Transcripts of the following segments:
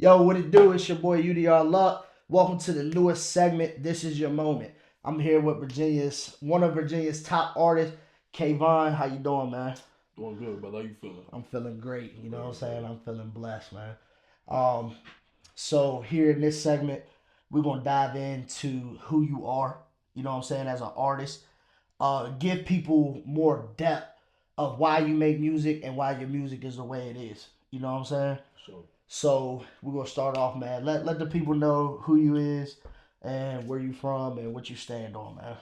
Yo, what it do? It's your boy UDR Luck. Welcome to the newest segment. This is your moment. I'm here with one of Virginia's top artists, Kavon. How you doing, man? Doing good, brother. How you feeling? I'm feeling great. You know what I'm saying? I'm feeling blessed, man. Um, so here in this segment, we're gonna dive into who you are. You know what I'm saying as an artist. Give people more depth of why you make music and why your music is the way it is. You know what I'm saying? Sure. So we're gonna start off, man. Let the people know who you is and where you from and what you stand on, man.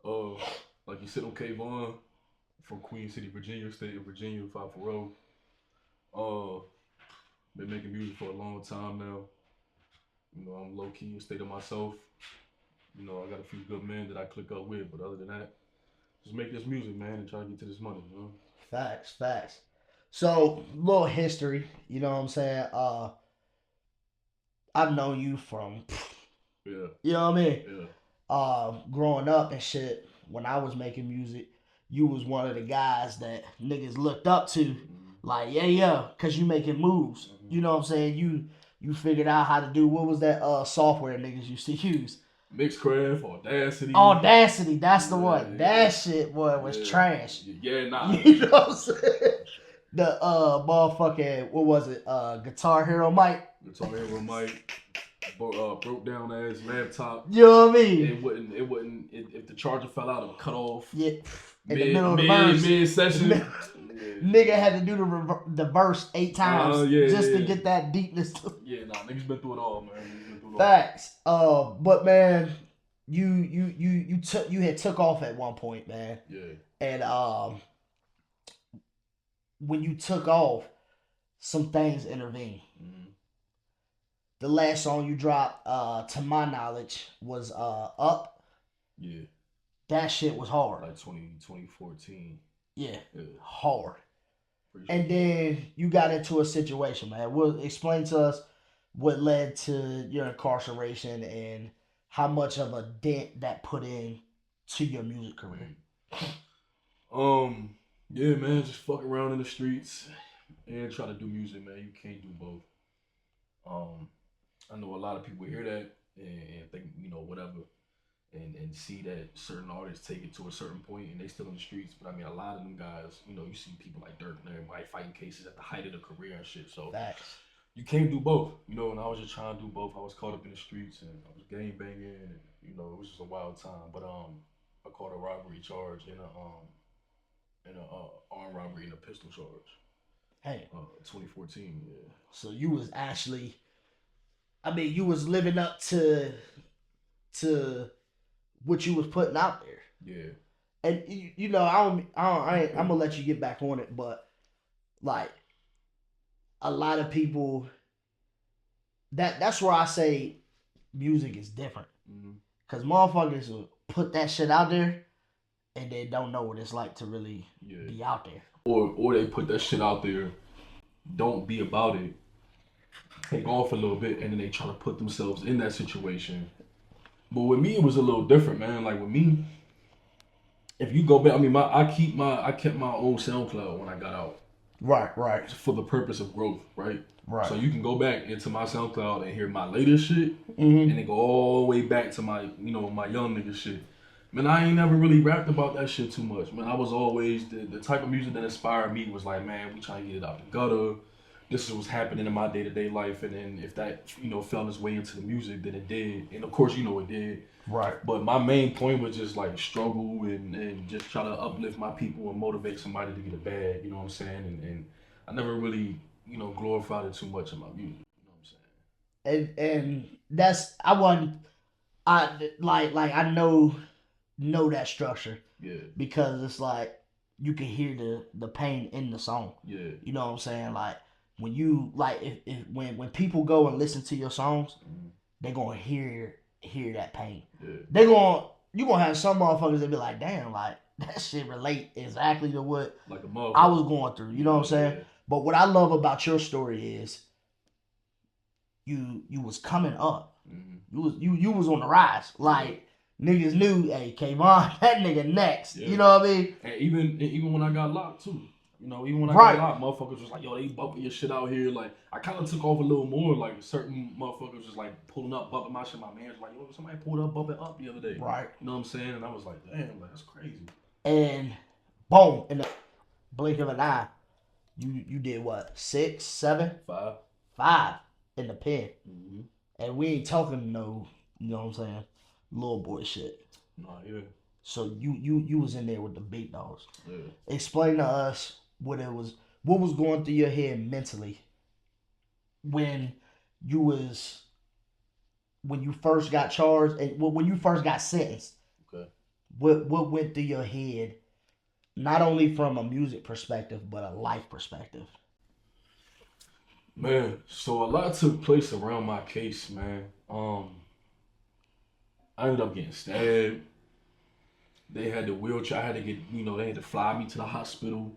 Uh, like you said, I'm Kavon from Queen City, Virginia, state of Virginia, 540. Been making music for a long time now. You know, I'm low key in state of myself. You know, I got a few good men that I click up with, but other than that, just make this music, man, and try to get to this money. You know. Facts. So little history, you know what I'm saying? I've known you from, Yeah. you know what I mean? Yeah. Growing up and shit. When I was making music, you was one of the guys that niggas looked up to. Like, yeah, cause you making moves. You know what I'm saying? You figured out how to do, what was that software niggas used to use? Mixcraft, Audacity. Audacity, that's the one. That shit, boy, was trash. Yeah, nah. You know what I'm saying? The motherfucking, what was it? Guitar Hero Mike. Broke down ass laptop. You know what I mean? It wouldn't. If the charger fell out, it would cut off. Yeah. In the middle of the verse. Mid session. Nigga had to do the verse 8 times just to get that deepness to it. Yeah, nah, niggas been through it all, man. Facts. But man, you had took off at one point, man. Yeah. And when you took off, some things intervened. Mm-hmm. The last song you dropped, to my knowledge, was Up. Yeah. That shit was hard. Like 2014. Yeah. Hard. And then you got into a situation, man. Explain to us what led to your incarceration and how much of a dent that put in to your music career. Yeah, man, just fuck around in the streets and try to do music, man. You can't do both. I know a lot of people hear that and think, you know, whatever, and see that certain artists take it to a certain point and they still in the streets. But I mean, a lot of them guys, you know, you see people like Dirk and everybody fighting cases at the height of the career and shit. So Facts. You can't do both, you know. And I was just trying to do both. I was caught up in the streets and I was gang banging, and you know, it was just a wild time. But I caught a robbery charge and a armed robbery and a pistol charge. Hey. 2014, yeah. So you was actually, I mean, you was living up to what you was putting out there. Yeah. And you know, I'm gonna let you get back on it, but like a lot of people, that's where I say music is different. Mm-hmm. Cause motherfuckers will put that shit out there and they don't know what it's like to really be out there. Or they put that shit out there, don't be about it, take off a little bit, and then they try to put themselves in that situation. But with me, it was a little different, man. Like with me, if you go back, I mean, I kept my own SoundCloud when I got out. Right. For the purpose of growth, right? Right. So you can go back into my SoundCloud and hear my latest shit, and then go all the way back to my, you know, my young nigga shit. Man, I ain't never really rapped about that shit too much. Man, I was always, the type of music that inspired me was like, man, we trying to get it out the gutter. This is what's happening in my day-to-day life. And then if that, you know, fell its way into the music, then it did. And of course, you know, it did. Right. But my main point was just like struggle and just try to uplift my people and motivate somebody to get a bag, you know what I'm saying? And I never really, you know, glorified it too much in my music, you know what I'm saying? And that's, I know that structure. Yeah. Because it's like you can hear the pain in the song. Yeah. You know what I'm saying? Like when you like when people go and listen to your songs, they're gonna hear that pain. Yeah. You gonna have some motherfuckers that be like, damn, like that shit relate exactly to what like a motherfucker I was going through. You know what I'm saying? Yeah. But what I love about your story is you was coming up. Mm-hmm. You was on the rise. Like niggas knew, hey, Kavon, that nigga next. Yeah. You know what I mean? And even when I got locked too, You know, even when I got locked, motherfuckers was like, yo, they bumping your shit out here. Like, I kind of took off a little more. Like, certain motherfuckers was like pulling up, bumping my shit. My man was like, yo, somebody pulled up, bumping up the other day. Right. You know what I'm saying? And I was like, damn, like, that's crazy. And boom, in the blink of an eye, you did what? 6, 7? 5 in the pen. Mm-hmm. And we ain't talking no, you know what I'm saying, little boy shit. Nah, yeah. So you was in there with the big dogs. Yeah. Explain to us what was going through your head mentally when you first got charged and when you first got sentenced. Okay. What went through your head, not only from a music perspective but a life perspective? Man, so a lot took place around my case, man. I ended up getting stabbed. They had the wheelchair. I had to get, they had to fly me to the hospital,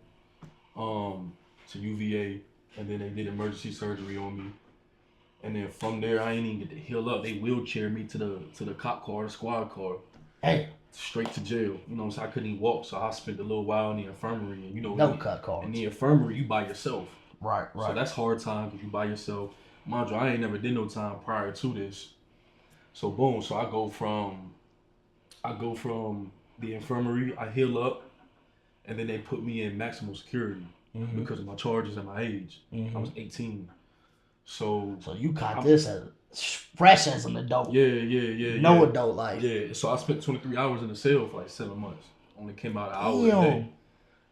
to UVA, and then they did emergency surgery on me. And then from there, I ain't even get to heal up. They wheelchaired me to the cop car, the squad car. Hey. Straight to jail. So I couldn't even walk. So I spent a little while in the infirmary, and no cut cards. In the infirmary, you by yourself. Right. So that's hard time because you by yourself. Mind you, I ain't never did no time prior to this. So boom. So I go from the infirmary, I heal up, and then they put me in maximum security because of my charges and my age. I was 18. So you caught this as fresh as an adult. Yeah. No adult life. Yeah. So I spent 23 hours in the cell for like 7 months. Only came out an hour a day.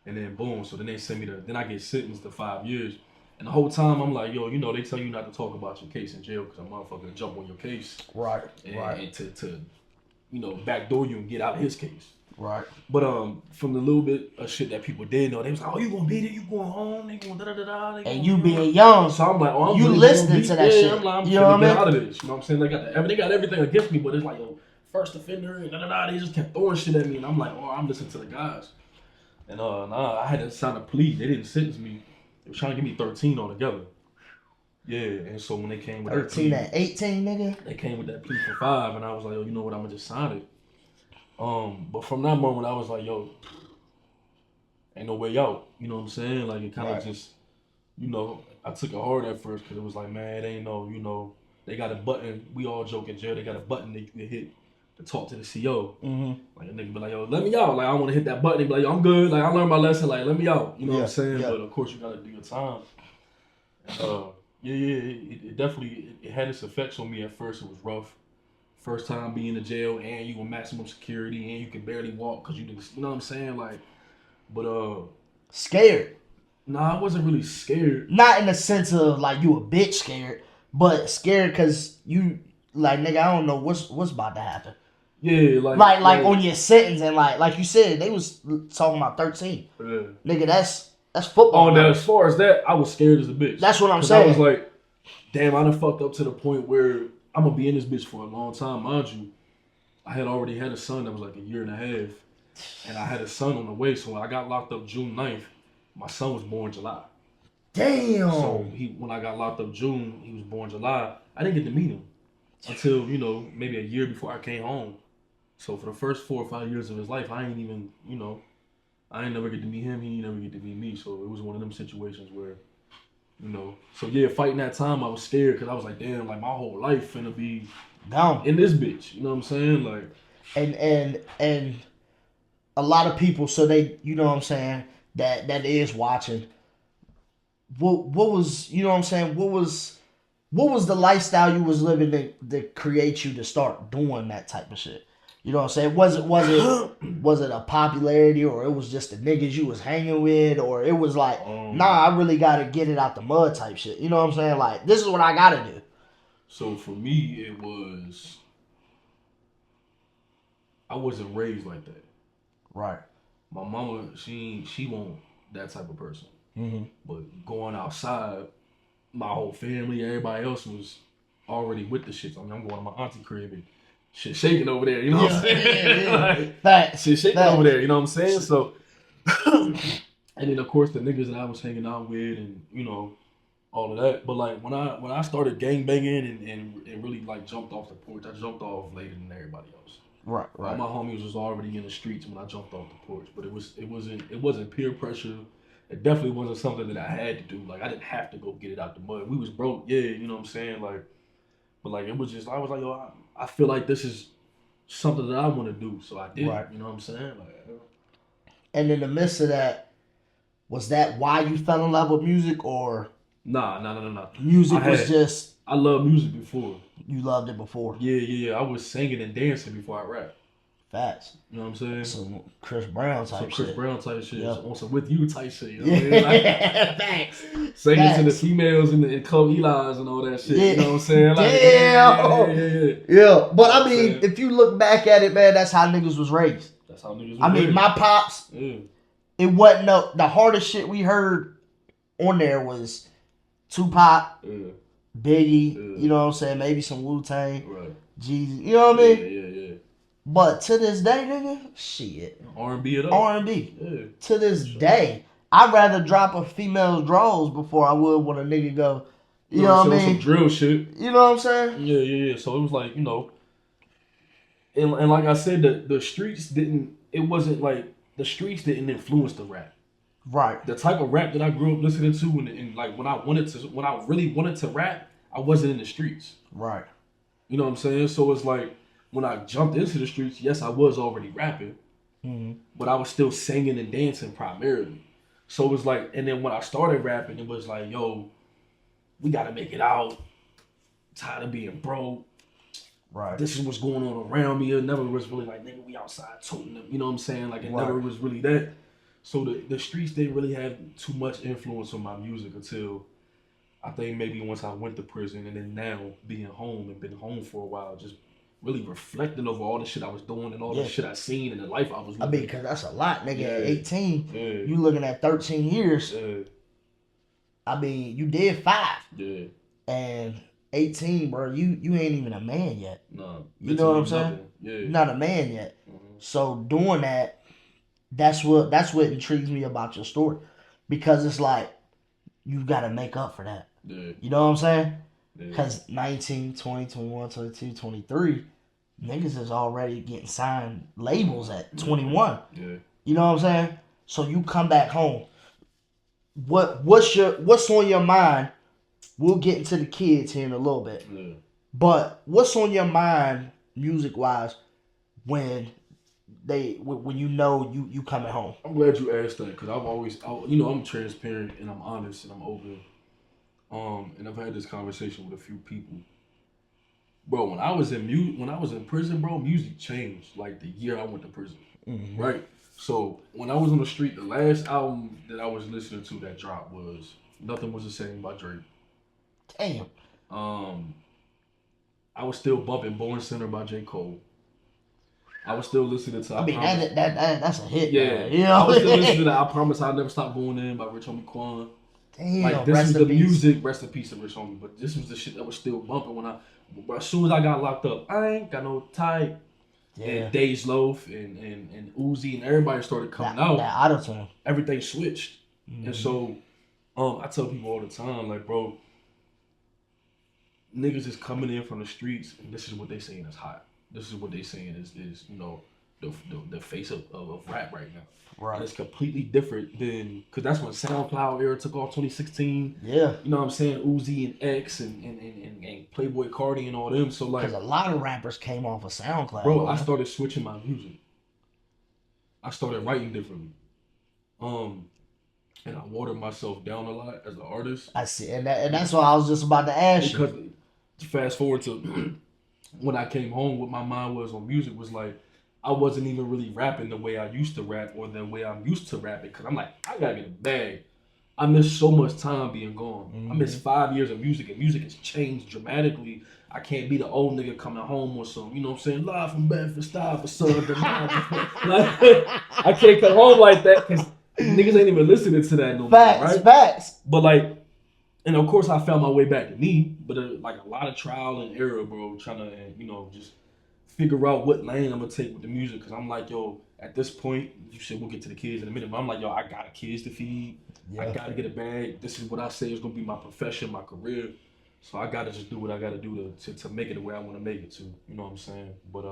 And then boom. So then they send me then I get sentenced to 5 years. And the whole time I'm like, yo, they tell you not to talk about your case in jail because a motherfucker will jump on your case. Right. And to backdoor you and get out of his case. Right. But from the little bit of shit that people did know, they was like, oh, you gonna beat it, you going home, they going da-da-da-da. And you being young. So I'm like, oh, I'm you really listening to that shit. I'm like, you know what I mean? Out of this. You know what I'm saying? They got everything against me, but it's like, yo, first offender and da-da-da. They just kept throwing shit at me. And I'm like, oh, I'm listening to the guys. And I had to sign a plea. They didn't sentence me. They were trying to give me 13 altogether. Yeah, and so when they came with 13 and 18, nigga? They came with that plea for 5, and I was like, yo, you know what, I'm gonna just sign it. But from that moment, I was like, yo, ain't no way out. You know what I'm saying? Like, it kind of just, I took it hard at first because it was like, man, it ain't no, they got a button. We all joke in jail. They got a button that you can hit to talk to the CO. Like, a nigga be like, yo, let me out. Like, I want to hit that button. They be like, yo, I'm good. Like, I learned my lesson. Like, let me out. You know what I'm saying? But, of course, you got to do your time. It definitely it had its effects on me at first. It was rough. First time being in jail and you in maximum security and you can barely walk because you know what I'm saying? Like, but scared. Nah, I wasn't really scared. Not in the sense of like you a bitch scared, but scared because you like, nigga, I don't know what's about to happen. Yeah, like on your sentence and like you said, they was talking about 13. Yeah. Nigga, that's football. Oh, now as far as that, I was scared as a bitch. That's what I'm saying. I was like, damn, I done fucked up to the point where I'm gonna be in this bitch for a long time. Mind you, I had already had a son that was like a year and a half, and I had a son on the way. So when I got locked up June 9th, my son was born July. Damn. So when I got locked up June, he was born July. I didn't get to meet him until maybe a year before I came home. So for the first 4 or 5 years of his life, I ain't even I ain't never get to meet him. He ain't never get to meet me. So it was one of them situations where. So yeah, fighting that time, I was scared because I was like, damn, like my whole life finna be gone in this bitch. You know what I'm saying? Like, and a lot of people, so they, you know what I'm saying, that is watching. What was, you know what I'm saying? What was the lifestyle you was living to create you to start doing that type of shit? You know what I'm saying? Was it a popularity, or it was just the niggas you was hanging with, or it was like, nah, I really gotta get it out the mud type shit. You know what I'm saying? Like, this is what I gotta do. So for me, it was, I wasn't raised like that. Right. My mama, she won't that type of person. But going outside, my whole family, everybody else was already with the shit. I mean, I'm going to my auntie crib and shit shaking over there, you know what I'm saying? Yeah. Like, shit shaking over there, you know what I'm saying? So, and then of course the niggas that I was hanging out with and, all of that. But like when I started gang banging and really like jumped off the porch, I jumped off later than everybody else. Right. All my homies was already in the streets when I jumped off the porch. But it wasn't peer pressure. it definitely wasn't something that I had to do. Like I didn't have to go get it out the mud. We was broke, yeah, you know what I'm saying? Like, but like it was just I was like, yo, I feel like this is something that I want to do, so I did. Right. You know what I'm saying? Like, And in the midst of that, was that why you fell in love with music, or nah. music was just I love music before. you loved it before? Yeah. I was singing and dancing before I rap. Facts. You know what I'm saying? Some Chris Brown type shit. Some Chris Brown type shit. Yep. On some with you type shit. You know what I mean? Like, Facts. singing to the females and Club Eli's and all that shit. Yeah. You know what I'm saying? Like, damn. Yeah. But I mean, if you look back at it, man, that's how niggas was raised. That's how niggas was I mean, raised. my pops, it wasn't the hardest shit we heard on there was Tupac, Biggie, you know what I'm saying? Maybe some Wu-Tang, right. Jeezy, you know what I mean? Yeah. But to this day, nigga, shit. R&B it up. R&B. Yeah. To this day, I'd rather drop a female's drawers before I would when a nigga go, you know what I mean? Some drill shit. You know what I'm saying? Yeah. So it was like, you know, and like I said, the streets didn't influence the rap. Right. The type of rap that I grew up listening to and like when I really wanted to rap, I wasn't in the streets. Right. You know what I'm saying? So it's like when I jumped into the streets, yes, I was already rapping, but I was still singing and dancing primarily. So it was like, and then when I started rapping, it was like, yo, we gotta make it out. Tired of being broke. Right. This is what's going on around me. It never was really like, nigga, we outside toting them. You know what I'm saying? Like it never was really that. So the streets didn't really have too much influence on my music until I think maybe once I went to prison, and then now being home and been home for a while, just really reflecting over all the shit I was doing and all the shit I seen and the life I was living. I mean, because that's a lot, nigga. At 18, Yeah. you looking at 13 years. Yeah. I mean, you did 5. Yeah. And 18, bro, you ain't even a man yet. No. You know what I'm saying? Nothing. Yeah. You're not a man yet. So doing that, that's what intrigues me about your story. Because it's like, you got to make up for that. Yeah. You know what I'm saying? Yeah. Because 19, 20, 21, 22, 23, niggas is already getting signed labels at 21. Yeah. You know what I'm saying? So you come back home. What's on your mind? We'll get into the kids here in a little bit. Yeah. But what's on your mind, music wise, when you know you coming home? I'm glad you asked that because I'm transparent and I'm honest and I'm open. And I've had this conversation with a few people. Bro, when I was in prison, bro, music changed like the year I went to prison. Mm-hmm. Right? So when I was on the street, the last album that I was listening to that dropped was Nothing Was the Same by Drake. Damn. I was still bumping Born Center by J. Cole. I was still listening to that's a hit. Yeah. Man. You know? I was still listening to I Promise I'll Never Stop Going In by Rich Homie Quan. Damn, like this was the music, rest in peace to Rich Homie, but this was the shit that was still bumping as soon as I got locked up. I ain't got no type. Yeah. And Days Loaf and Uzi and everybody started coming out. That auto-tune. Everything switched. Mm-hmm. And so I tell people all the time, like, bro, niggas is coming in from the streets and this is what they saying is hot. This is what they saying is you know, the face of rap right now. Right. And it's completely different than, because that's when SoundCloud era took off, 2016. Yeah. You know what I'm saying? Uzi and X and Playboy Cardi and all them. So like, because a lot of rappers came off of SoundCloud. Bro, I started switching my music. I started writing differently. And I watered myself down a lot as an artist. I see, and that's what I was just about to ask you. Because fast forward to when I came home, what my mind was on music was like, I wasn't even really rapping the way I used to rap or the way I'm used to rapping. Because I'm like, I gotta get a bag. I missed so much time being gone. Mm-hmm. I missed 5 years of music, and music has changed dramatically. I can't be the old nigga coming home or some, you know what I'm saying, live from Bedford Style for Southern Like, I can't come home like that because niggas ain't even listening to that no more, right? Facts. But like, and of course I found my way back to me, but like a lot of trial and error, bro, trying to, you know, just figure out what lane I'm gonna take with the music. Because I'm like, yo, at this point, you said we'll get to the kids in a minute, but I'm like, yo, I got kids to feed. Yeah. I gotta get a bag. This is what I say is gonna be my profession, my career. So I gotta just do what I gotta do to make it the way I want to make it to. You know what I'm saying? But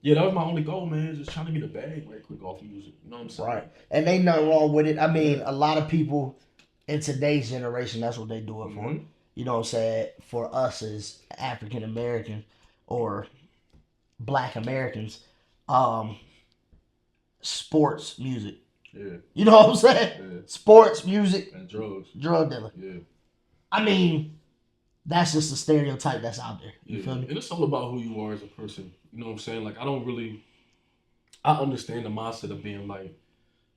Yeah, that was my only goal, man. Just trying to get a bag right quick off music. You know what I'm saying? Right. And ain't nothing wrong with it. I mean, a lot of people in today's generation, that's what they do it for. You know what I'm saying? For us as African American or Black Americans, sports music. Yeah. You know what I'm saying? Yeah. Sports music. And drugs. Drug dealer. Yeah. I mean, that's just a stereotype that's out there. You feel me? And it's all about who you are as a person. You know what I'm saying? Like, I understand the mindset of being like,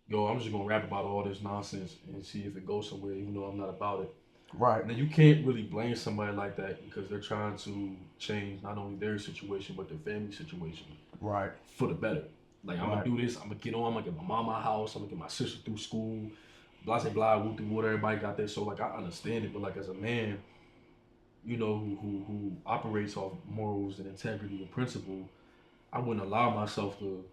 yo, I'm just going to rap about all this nonsense and see if it goes somewhere, even though I'm not about it. Right. And then you can't really blame somebody like that because they're trying to change not only their situation, but their family situation. Right. For the better. Like, I'm going to do this. I'm going to get on. I'm going to get my mom a house. I'm going to get my sister through school. Blah, blah, blah, woo, through what everybody got there. So, like, I understand it. But, like, as a man, you know, who operates off morals and integrity and principle, I wouldn't allow myself to,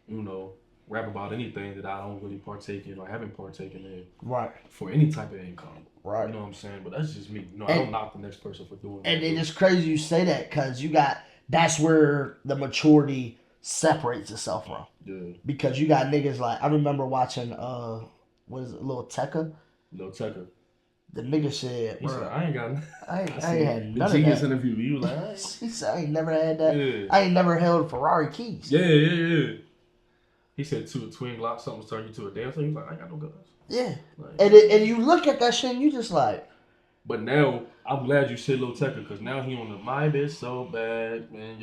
you know, rap about anything that I don't really partake in or haven't partaken in. Right. For any type of income. Right. You know what I'm saying? But that's just me. You know, I don't knock the next person for doing that. And it's crazy you say that because that's where the maturity separates itself from. Yeah. Because you got niggas like, I remember watching, what is it, Lil Tecca? Lil Tecca. The nigga said, he said, I ain't got I ain't had none of Genius that. interview. He was like, he said, I ain't never had that. Yeah. I ain't never held Ferrari keys. Yeah. He said to a twin Glock, something's turning you to a dancer. He was like, I ain't got no guns. Yeah. Like, and you look at that shit and you just like. But now, I'm glad you said Lil Tecca because now he on the my bitch so bad, man.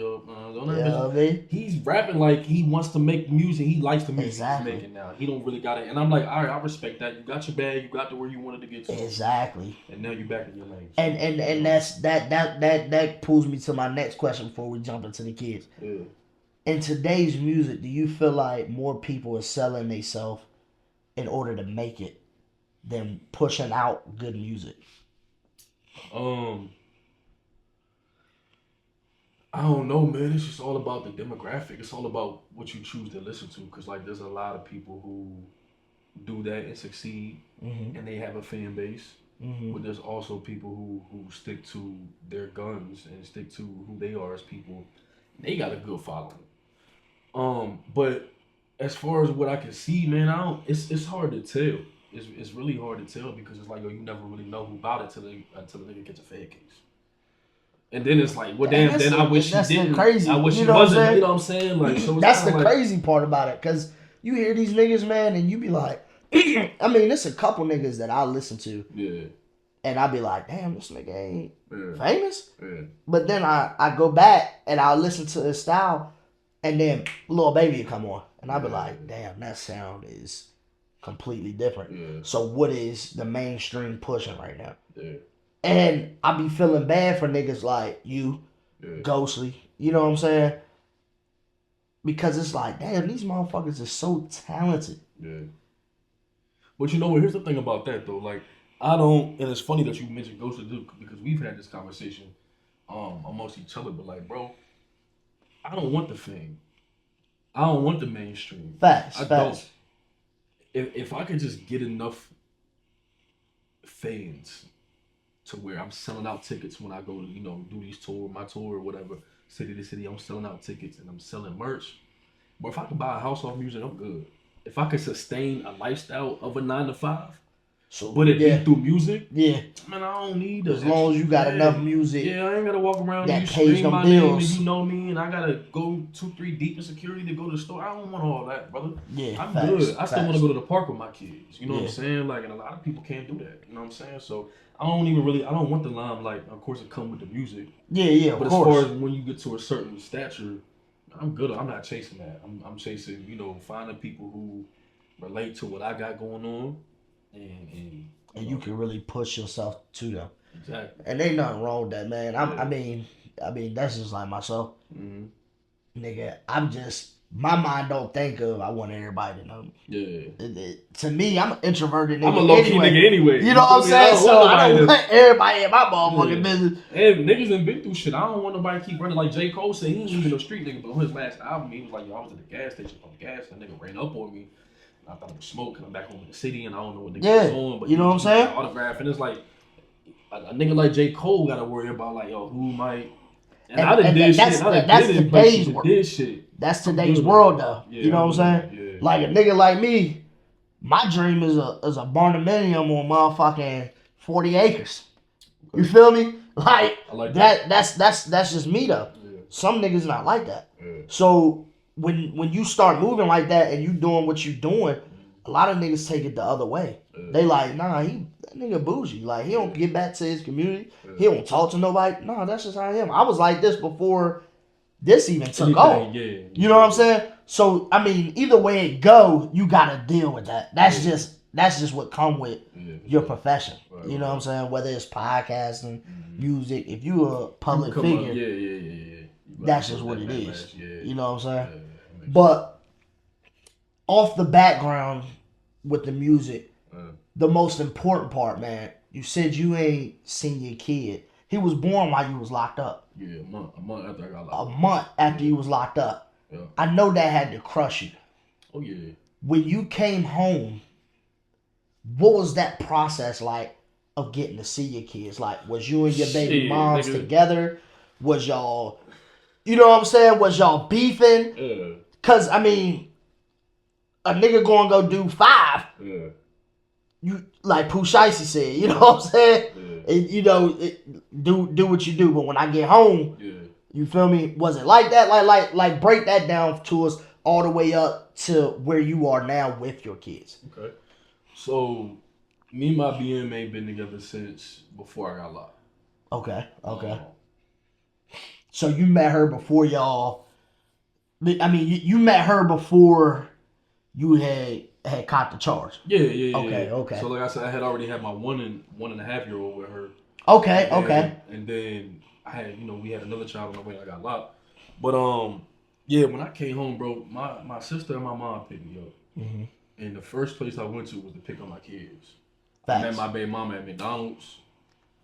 He's rapping like he wants to make music. He likes the music he's making now. He don't really got it. And I'm like, all right, I respect that. You got your bag. You got to where you wanted to get to. Exactly. And now you back in your lane. And that pulls me to my next question before we jump into the kids. Yeah. In today's music, do you feel like more people are selling themselves in order to make it than pushing out good music? I don't know, man. It's just all about the demographic. It's all about what you choose to listen to. Cause like, there's a lot of people who do that and succeed, and they have a fan base. But there's also people who stick to their guns and stick to who they are as people. They got a good following. But as far as what I can see, man, it's hard to tell. It's really hard to tell because it's like, yo, you never really know who about it until the nigga gets a fed case. And then it's like, well, damn, then I wish he didn't. Crazy. I wish he wasn't. You know what I'm saying? Like, so that's the crazy part about it, because you hear these niggas, man, and you be like, I mean, there's a couple niggas that I listen to. Yeah. And I be like, damn, this nigga ain't famous. Yeah. But then I go back and I'll listen to his style, and then Lil Baby will come on. And I'll be like, damn, that sound is completely different. Yeah. So what is the mainstream pushing right now? Yeah. And I be feeling bad for niggas like you, Ghostly. You know what I'm saying? Because it's like, damn, these motherfuckers are so talented. Yeah. But you know what? Here's the thing about that, though. Like, I don't, and it's funny that you mentioned Ghostly Duke because we've had this conversation amongst each other. But like, bro, I don't want the fame. I don't want the mainstream. Facts. Don't. If I could just get enough fans to where I'm selling out tickets when I go to, do these my tour or whatever, city to city, I'm selling out tickets and I'm selling merch. But if I could buy a house off music, I'm good. If I could sustain a lifestyle of a 9 to 5, but it be through music, man, I don't need as long as you got enough music. Yeah, I ain't gotta walk around that and you pays scream them my bills. name and you know me, and I gotta go 2-3 deep in security to go to the store. I don't want all that, brother. Yeah, I'm good. I still want to go to the park with my kids. You know what I'm saying? Like, and a lot of people can't do that. You know what I'm saying? So I don't want the limelight. Of course, it come with the music. Yeah, but of course. As far as when you get to a certain stature, I'm good. I'm not chasing that. I'm chasing, finding people who relate to what I got going on, and you can really push yourself to them. Exactly. And ain't nothing wrong with that, man. I mean, that's just like myself. Nigga, my mind don't think of, I want everybody to know me. Yeah. To me, I'm an introverted nigga. I'm a low-key nigga anyway. You know what I'm saying? So I don't want everybody in my motherfucking business. And niggas done been through shit. I don't want nobody to keep running. Like J. Cole said, he ain't even no street nigga, but on his last album, he was like, yo, I was at the gas station pumping gas, and nigga ran up on me. I thought it was smoke, and I'm back home in the city, and I don't know what nigga was on. But you know what I'm saying? Autograph, and it's like, a nigga like J. Cole got to worry about, like, yo, who might And I done did shit. That's today's world. Did shit. That's today's world, though. Yeah, you know what I'm saying? Yeah. Like a nigga like me, my dream is a barndominium on motherfucking 40 acres. You feel me? Like that. That's just me though. Yeah. Some niggas not like that. Yeah. So when you start moving like that and you doing what you doing, a lot of niggas take it the other way. Yeah. They like, nah, that nigga bougie. Like he don't get back to his community. Yeah. He don't talk to nobody. Nah, that's just how I am. I was like this before this even took off. Yeah. You know what I'm saying? So I mean, either way it go, you gotta deal with that. That's just what come with your profession. Right, you know what I'm saying? Whether it's podcasting, music, if you a public figure, that's just what it is. You know what I'm saying? But off the background with the music, the most important part, man, you said you ain't seen your kid. He was born while you was locked up. Yeah, a month after I got locked up. A month after you was locked up. Yeah. I know that had to crush you. Oh, yeah. When you came home, what was that process like of getting to see your kids? Like, was you and your baby moms together? Was y'all, you know what I'm saying? Was y'all beefing? Yeah. Because, I mean, a nigga gonna go do 5. Yeah. You, like Pooh Shiesty said, you know what I'm saying? Yeah. And, you know, do what you do. But when I get home, you feel me? Was it like that? Like break that down to us all the way up to where you are now with your kids. Okay. So, me and my BM ain't been together since before I got locked. Okay. So you met her before y'all. I mean, you met her before you had caught the charge. Yeah. Okay. So like I said, I had already had my 1.5-year-old with her. Okay. And then I had, we had another child on the way. I got locked. But when I came home, bro, my sister and my mom picked me up. Mm-hmm. And the first place I went to was to pick up my kids. Facts. I met my baby mama at McDonald's.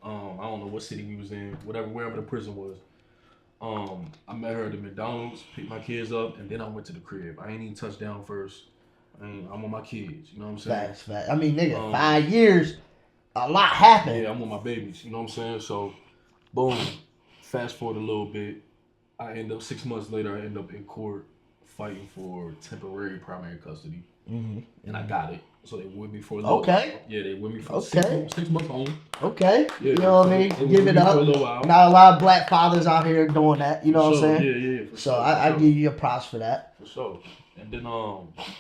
I don't know what city we was in, wherever the prison was. I met her at the McDonald's, picked my kids up, and then I went to the crib. I ain't even touched down first. I'm with my kids, you know what I'm saying? Facts. I mean, nigga, 5 years, a lot happened. Yeah, I'm with my babies, you know what I'm saying? So, boom, fast forward a little bit. I end up, 6 months later, I end up in court fighting for temporary primary custody. Mm-hmm. And I got it. So they with me for a little while. Yeah, they with me for 6 months home. Okay. Yeah, you know what I mean? Give it up. Not a lot of black fathers out here doing that. You know what I'm saying? Yeah. I give you your props for that. For sure. And then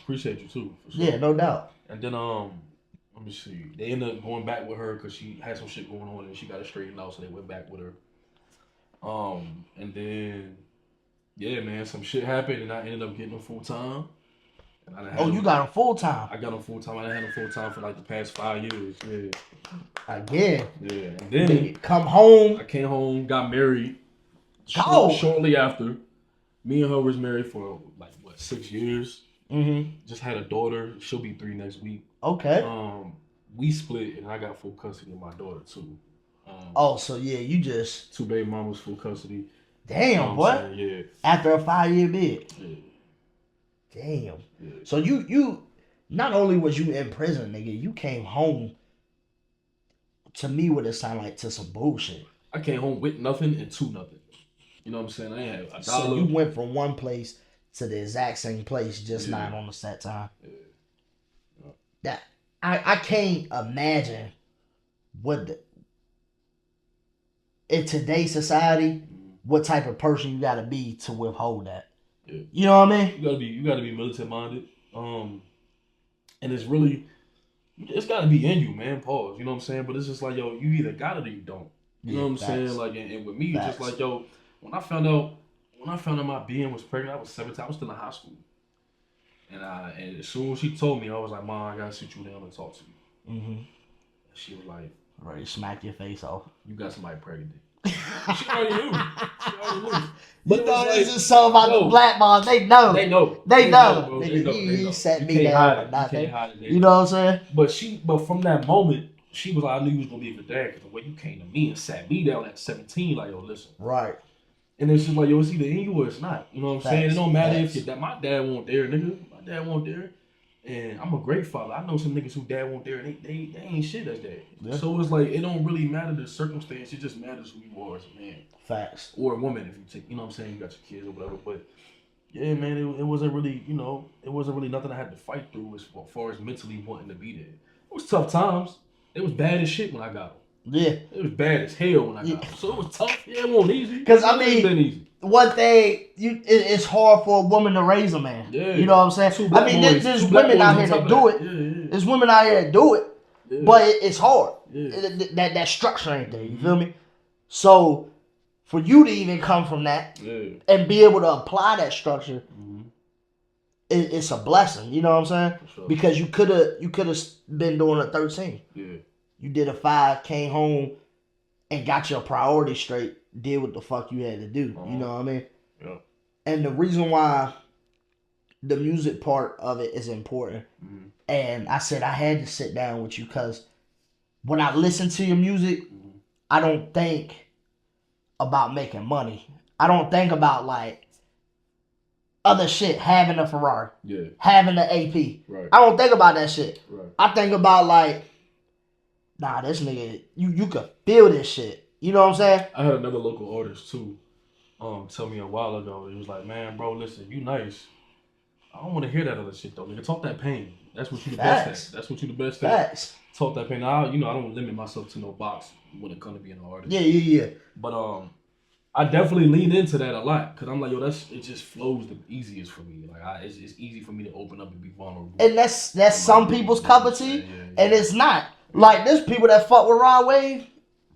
appreciate you too. For sure. Yeah, no doubt. And then let me see. They ended up going back with her because she had some shit going on and she got it straightened out. So they went back with her. And then man, some shit happened and I ended up getting them full time. You got them full time? I got them full time. I had them full time for like the past 5 years. Yeah. Again. Yeah. And then come home. I came home, got married. Shortly after, me and her was married for 6 years. Mm-hmm. Just had a daughter. She'll be 3 next week. Okay. We split and I got full custody of my daughter too. So you just 2 baby mamas full custody. Damn, boy. Yeah. After a 5-year bid. Yeah. Damn. Yeah. So you not only was you in prison, nigga, you came home to me what it sounded like to some bullshit. I came home with nothing and to nothing. You know what I'm saying? I ain't had $1. So you went from one place to the exact same place, just not on the set time. Yeah. That I can't imagine in today's society, what type of person you gotta be to withhold that. Yeah. You know what I mean? You gotta be militant minded. And it's gotta be in you, man. Pause. You know what I'm saying? But it's just like, yo, you either got it or you don't. You know what I'm saying? Like, and with me, it's just like, yo, when I found out my BM was pregnant, I was 17. I was still in high school. And as soon as she told me, I was like, Mom, I gotta sit you down and talk to you. Mm-hmm. She was like, ready to smack your face off. You got somebody pregnant. She already knew. But no, this is something about the black moms. They know. They know. Nigga, he set me down for nothing. You know what I'm saying? But from that moment, she was like, I knew you was gonna be a good dad because the way you came to me and sat me down at 17, like, yo, listen. Right. And it's just like, yo, it's either in you or it's not. You know what I'm saying? It don't matter if my dad won't there, nigga. My dad won't there. And I'm a great father. I know some niggas who dad won't there and they ain't shit as dad. Yeah. So it's like, it don't really matter the circumstance. It just matters who you are as a man. Facts. Or a woman if you take, you know what I'm saying, you got your kids or whatever. But yeah, man, it wasn't really, you know, it wasn't really nothing I had to fight through as far as mentally wanting to be there. It was tough times. It was bad as shit when I got them. Yeah. It was bad as hell when I got them. So it was tough. Yeah, it wasn't easy. Because, I It ain't been mean, easy. one thing, it's hard for a woman to raise a man. Yeah. You know what I'm saying? I mean, there's women out here that do it. Yeah. There's women out here that do it. Yeah. But it's hard. Yeah. That structure ain't there. You feel me? So, for you to even come from that and be able to apply that structure, it's a blessing. You know what I'm saying? Sure. Because you could have been doing a 13. Yeah. You did a 5, came home, and got your priorities straight. Did what the fuck you had to do. You know what I mean? Yeah. And the reason why the music part of it is important, and I said I had to sit down with you because when I listen to your music, I don't think about making money. I don't think about like other shit, having a Ferrari, having an AP. Right. I don't think about that shit. Right. I think about like, nah, this nigga, you could feel this shit. You know what I'm saying? I had another local artist too tell me a while ago. He was like, man, bro, listen, you nice. I don't want to hear that other shit though. Nigga, talk that pain. That's what you the best at. That's what you the best at. Facts. Talk that pain. Now, you know, I don't limit myself to no box when it comes to being an artist. Yeah. But I definitely lean into that a lot because I'm like, yo, it just flows the easiest for me. Like, it's easy for me to open up and be vulnerable. And that's some people's cup of tea, and it's not. Like, there's people that fuck with Rod Wave,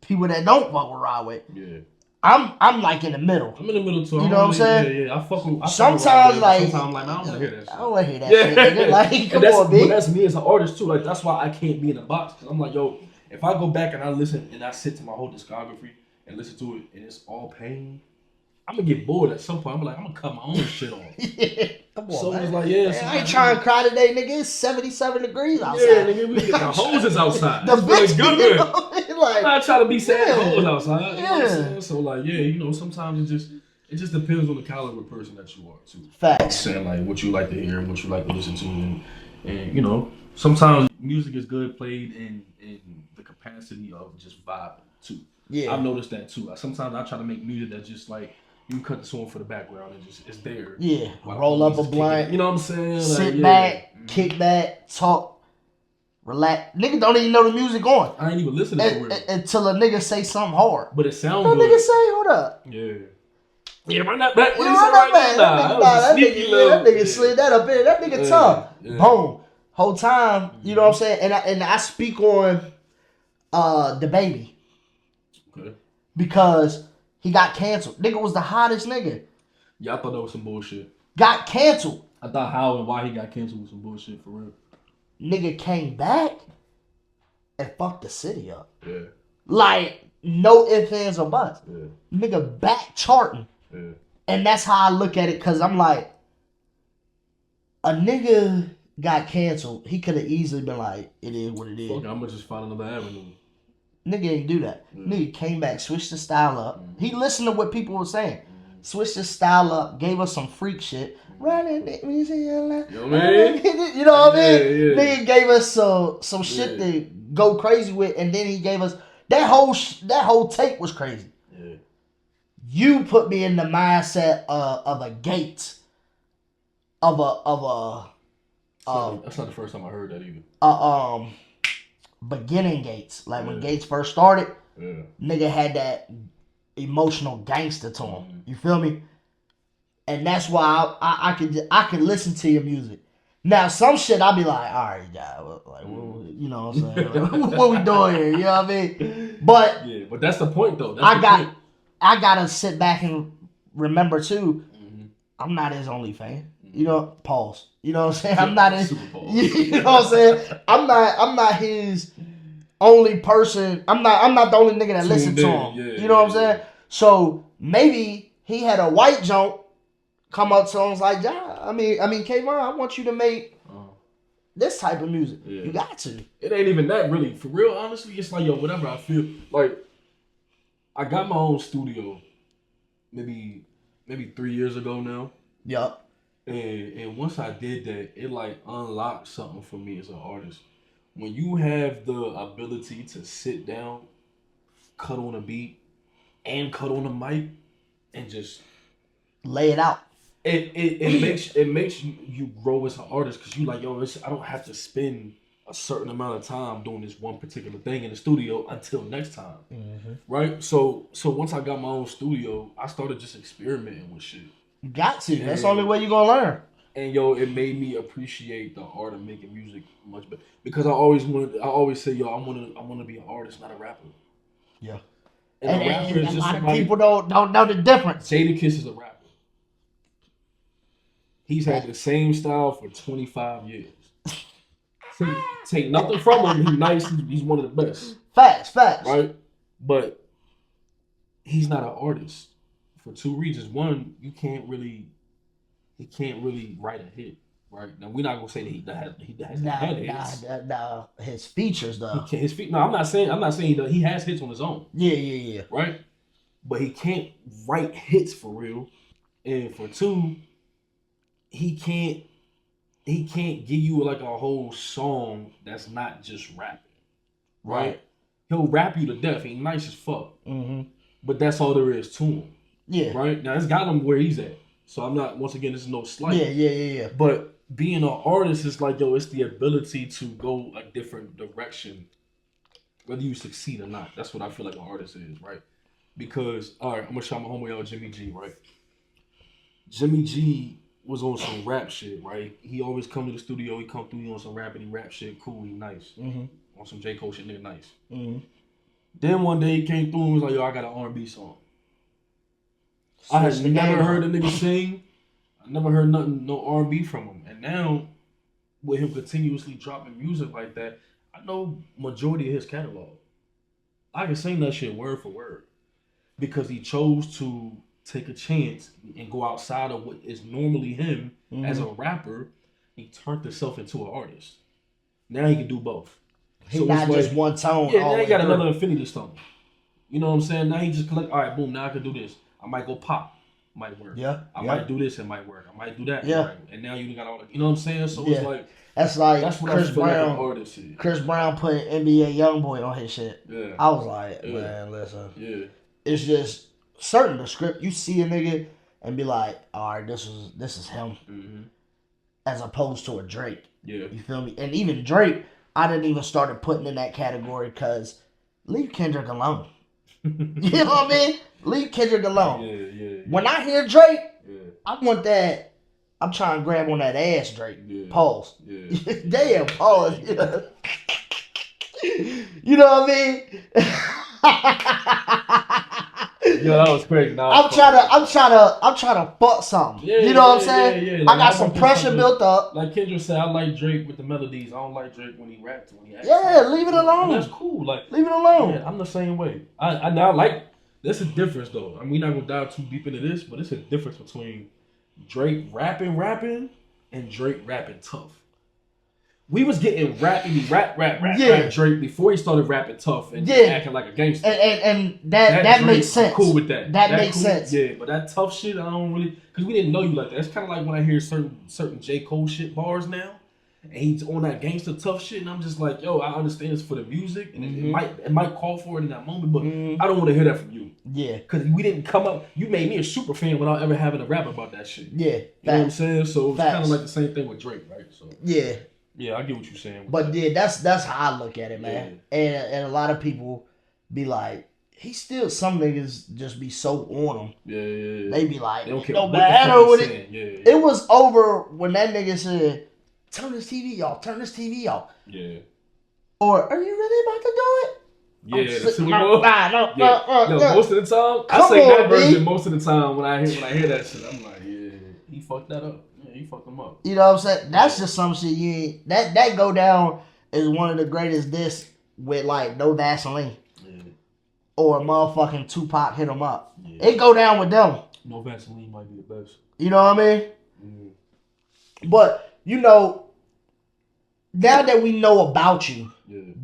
people that don't fuck with Rod Wave. Yeah. I'm like in the middle. I'm in the middle too. You know what I'm saying? Yeah. I fuck with. Sometimes like, I'm like, nah, I don't want to hear that shit. I don't want to hear that shit. Nigga. Like, come on, But B. that's me as an artist too. Like, that's why I can't be in a box. Cause I'm like, yo, if I go back and I listen and I sit to my whole discography and listen to it and it's all pain, I'm gonna get bored at some point. I'm like, I'm gonna cut my own shit off. Yeah, come on, so man. it's like, yeah. Man, I ain't trying to cry today, nigga. It's 77 degrees outside. Yeah, nigga, we get the hoses outside. The It's bitch, good. you know, like, I'm not trying to be sad hoes outside. You know what I'm Yeah. saying? So like, yeah, you know, sometimes it just depends on the caliber of person that you are too. Facts. Saying like what you like to hear and what you like to listen to, and you know, sometimes music is good played in the capacity of just vibe too. Yeah. I've noticed that too. Sometimes I try to make music that just like you can cut the song for the background and just it's there. Yeah. While Roll up a music's blunt. kicking. You know what I'm saying? Like, Sit yeah. back, kick back, talk, relax. Nigga don't even know the music on. I ain't even listening for real. Until a nigga say something hard. But it sounds What good. nigga say? Hold up. Yeah. Yeah, run that back. You run that back. That nigga slid that up in. That nigga tough. Yeah. Boom. Whole time, you know what I'm saying? And I speak on the baby. Okay. Because he got canceled. Nigga was the hottest nigga. Yeah, I thought that was some bullshit. Got canceled. I thought how and why he got canceled was some bullshit for real. Nigga came back and fucked the city up. Yeah. Like, no ifs, ands, or buts. Yeah. Nigga back charting. Yeah. And that's how I look at it, because I'm like, a nigga got canceled. He could have easily been like, it is what it is. Fuck, I'm gonna just find another avenue. Nigga ain't do that. Nigga came back, switched the style up. He listened to what people were saying. Switched the style up, gave us some freak shit. Running, you know what I mean? You know what I mean? Yeah. Nigga gave us some shit to go crazy with, and then he gave us that whole tape was crazy. Yeah. You put me in the mindset of a Gates, of a That's not the first time I heard that either. Beginning Gates, like when Gates first started. Yeah. Nigga had that emotional gangster to him. You feel me? And that's why I can listen to your music. Now some shit I'll be like, all right, guy, like, you know what I'm saying? What we doing here? You know what I mean? But yeah, but that's the point though. I gotta sit back and remember too. I'm not his only fan. You know, pause. You know what I'm saying? I'm not his. You know what I'm saying? I'm not his only person. I'm not the only nigga that listens to him. You know what I'm saying? So maybe he had a white junk come up to him and was like, yeah, I mean, KVon, I want you to make this type of music. Yeah. You got to. It ain't even that really. For real, honestly, it's like, yo, whatever I feel. Like, I got my own studio maybe 3 years ago now. Yup. And once I did that, it like unlocked something for me as an artist. When you have the ability to sit down, cut on a beat, and cut on a mic, and just lay it out. It makes you grow as an artist because you like, yo, I don't have to spend a certain amount of time doing this one particular thing in the studio until next time, right? So once I got my own studio, I started just experimenting with shit. You got to. That's the only way you're gonna learn. And yo, it made me appreciate the art of making music much better because I always say, yo, I want to be an artist, not a rapper. Yeah. And a rapper is a just lot of somebody, people don't know the difference. Jadakiss is a rapper. He's had the same style for 25 years. Take nothing from him. He's nice. He's one of the best. Facts. Right? But he's not an artist for two reasons. One, he can't really write a hit. Right? Now we're not gonna say that he has had hits. Nah, his features though. No, I'm not saying he has hits on his own. Yeah. Right? But he can't write hits for real. And for two, he can't give you like a whole song that's not just rapping, right? He'll rap you to death. He's nice as fuck, but that's all there is to him. Yeah. Right now, it's got him where he's at. So I'm not. Once again, this is no slight. Yeah. But being an artist is like, yo, it's the ability to go a different direction, whether you succeed or not. That's what I feel like an artist is, right? Because all right, I'm gonna shout my homeboy out, Jimmy G, right? Jimmy G was on some rap shit, right? He always come to the studio, he come through, he on some rapping, he rap shit, cool, he nice. On some J. Cole shit, nigga nice. Then one day he came through and was like, yo, I got an R&B song. I had never heard a nigga sing. I never heard no R&B from him. And now, with him continuously dropping music like that, I know majority of his catalog. I can sing that shit word for word. Because he chose to take a chance and go outside of what is normally him as a rapper. He turned himself into an artist. Now he can do both. He's so not just like, one tone. Yeah, now he got another infinity stone. You know what I'm saying? Now he just collect. All right, boom. Now I can do this. I might go pop. Might work. Yeah. I might do this. It might work. I might do that. Yeah. Right. And now you got all the. You know what I'm saying? So it's like. That's what Chris Brown. Like an artist is. Chris Brown put NBA YoungBoy on his shit. Yeah. I was like, man, listen. Yeah. It's just certain the script. You see a nigga and be like, all right, this is him. As opposed to a Drake. Yeah. You feel me? And even Drake, I didn't even started putting in that category because leave Kendrick alone. You know what I mean? Leave Kendrick alone. Yeah. When I hear Drake, I want that. I'm trying to grab on that ass, Drake. Yeah. Pause. Yeah. Damn, pause. You know what I mean? Yo, that was crazy. I'm trying to fuck something. You know what I'm saying? Yeah. Like, I got some pressure built up. Like Kendrick said, I like Drake with the melodies. I don't like Drake when he raps. When he acts. Yeah, leave it alone. And that's cool. Like, leave it alone. Yeah, I'm the same way. I now like. There's a difference though. I mean, we're not gonna dive too deep into this, but it's a difference between Drake rapping and Drake rapping tough. We was getting rap Drake before he started rapping tough and acting like a gangster. And that makes sense. I'm cool with that. That makes sense. Yeah, but that tough shit, I don't really, because we didn't know you like that. It's kind of like when I hear certain J. Cole shit bars now, and he's on that gangster tough shit, and I'm just like, yo, I understand it's for the music, and it might call for it in that moment, but I don't want to hear that from you. Yeah. Because we didn't come up, you made me a super fan without ever having to rap about that shit. Yeah. You know what I'm saying? So it's kind of like the same thing with Drake, right? So yeah. Yeah, I get what you're saying. But yeah, that's how I look at it, man. Yeah. And a lot of people be like, some niggas just be so on him. Yeah. They be like, no matter what it. Yeah. It was over when that nigga said, turn this TV off. Yeah. Or, are you really about to do it? Yeah, the Super Bowl. No, most of the time, I say that version most of the time when I hear that shit, I'm like, yeah, he fucked that up. Yeah, he fucked them up. You know what I'm saying? That's just some shit you ain't. That go down is one of the greatest discs with like no Vaseline. Yeah. Or motherfucking Tupac hit him up. Yeah. It go down with them. No Vaseline might be the best. You know what I mean? But you know, now that we know about you,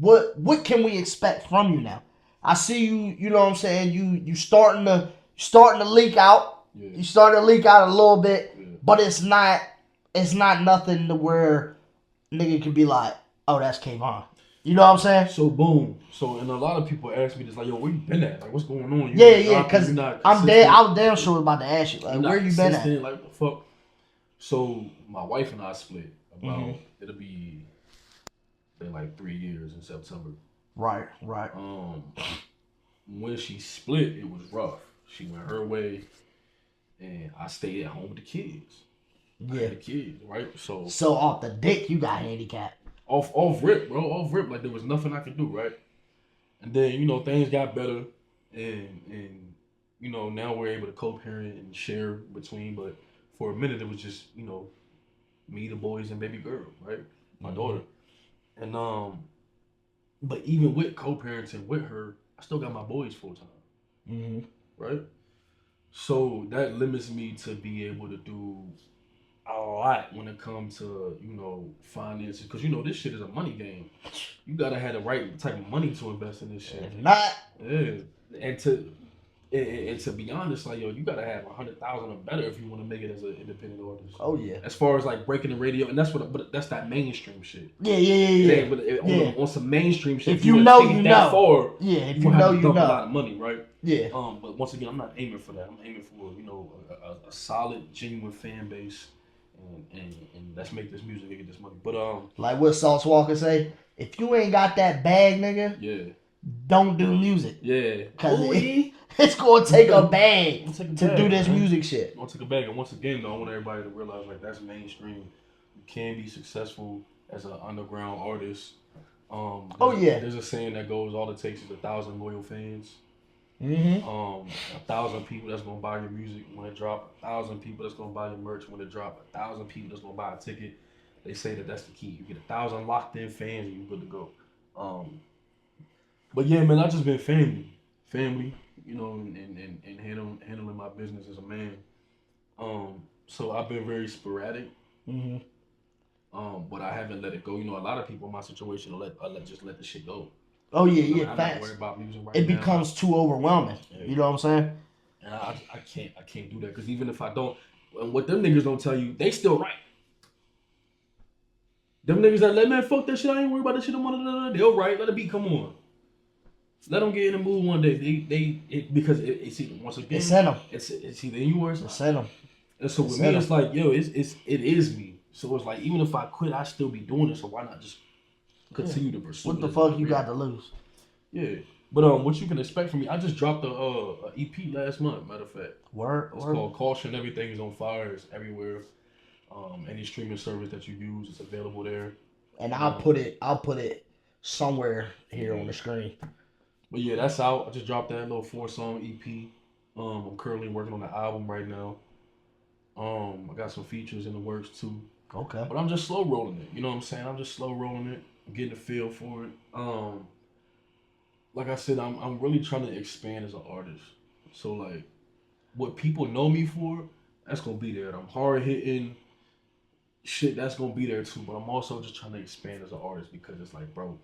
what can we expect from you now? I see you. You know what I'm saying? You starting to leak out. Yeah. You starting to leak out a little bit. Yeah. but it's not nothing to where nigga can be like, oh, that's Kavon. You know what I'm saying? So boom. So and a lot of people ask me this, like, yo, where you been at? Like, what's going on? Yeah, because I was damn sure about to ask you, like, where you been at? Like, what the fuck? So my wife and I split about it'll be been like 3 years in September. Right. When she split, it was rough. She went her way, and I stayed at home with the kids. Yeah, the kids, right? So off the dick, you got handicapped. Off rip, bro. Off rip, like there was nothing I could do, right? And then things got better, and now we're able to co-parent and share between. But for a minute, it was just me, the boys, and baby girl, right? My daughter, and but even with co-parenting with her, I still got my boys full time, right? So that limits me to be able to do a lot when it comes to finances, because this shit is a money game. You gotta have the right type of money to invest in this shit. If not, and to be honest, like you gotta have 100,000 or better if you want to make it as an independent artist. Oh yeah. As far as like breaking the radio, and but that's that mainstream shit. Yeah. On some mainstream shit, if you know, you know. Far, if you know, you know. A lot of money, right? Yeah. But once again, I'm not aiming for that. I'm aiming for a solid, genuine fan base. And let's make this music and get this money. But like what Sauce Walker say, if you ain't got that bag, nigga, don't do music. Yeah. Cause it's gonna take a bag to do this music shit. I'll take a bag. And once again, though, I want everybody to realize like that's mainstream. You can be successful as an underground artist. There's a saying that goes, all it takes is 1,000 loyal fans. 1,000 people that's gonna buy your music when it drop, 1,000 people that's gonna buy your merch when it drop, 1,000 people that's gonna buy a ticket. They say that's the key. You get 1,000 locked in fans and you're good to go. But yeah, man, I just been family, and handling my business as a man. So I've been very sporadic. But I haven't let it go. A lot of people in my situation just let the shit go. Oh yeah, I'm fast. not worried about music right it now. becomes too overwhelming. Yeah. You know what I'm saying? And I can't do that, because even if I don't, and what them niggas don't tell you, they still right. Them niggas that let man fuck that shit, I ain't worried about that shit. They'll right. Let the beat come on. Let them get in the mood one day. Because it's once again, it's in them. It's either you or it's in them. And so with me, it's like it is me. So it's like even if I quit, I still be doing it. So why not just continue to pursue? What the fuck you got to lose? Yeah. But what you can expect from me, I just dropped a EP last month, matter of fact. It's called Caution. Everything is on fire. It's everywhere. Any streaming service that you use, it's available there. And I'll put it somewhere here on the screen. But yeah, that's out. I just dropped that little 4-song EP. I'm currently working on the album right now. I got some features in the works too. Okay. But I'm just slow rolling it. You know what I'm saying? I'm just slow rolling it. I'm getting a feel for it. Like I said, I'm really trying to expand as an artist. So like, what people know me for, that's gonna be there. I'm hard hitting shit, that's gonna be there too. But I'm also just trying to expand as an artist, because it's like, bro,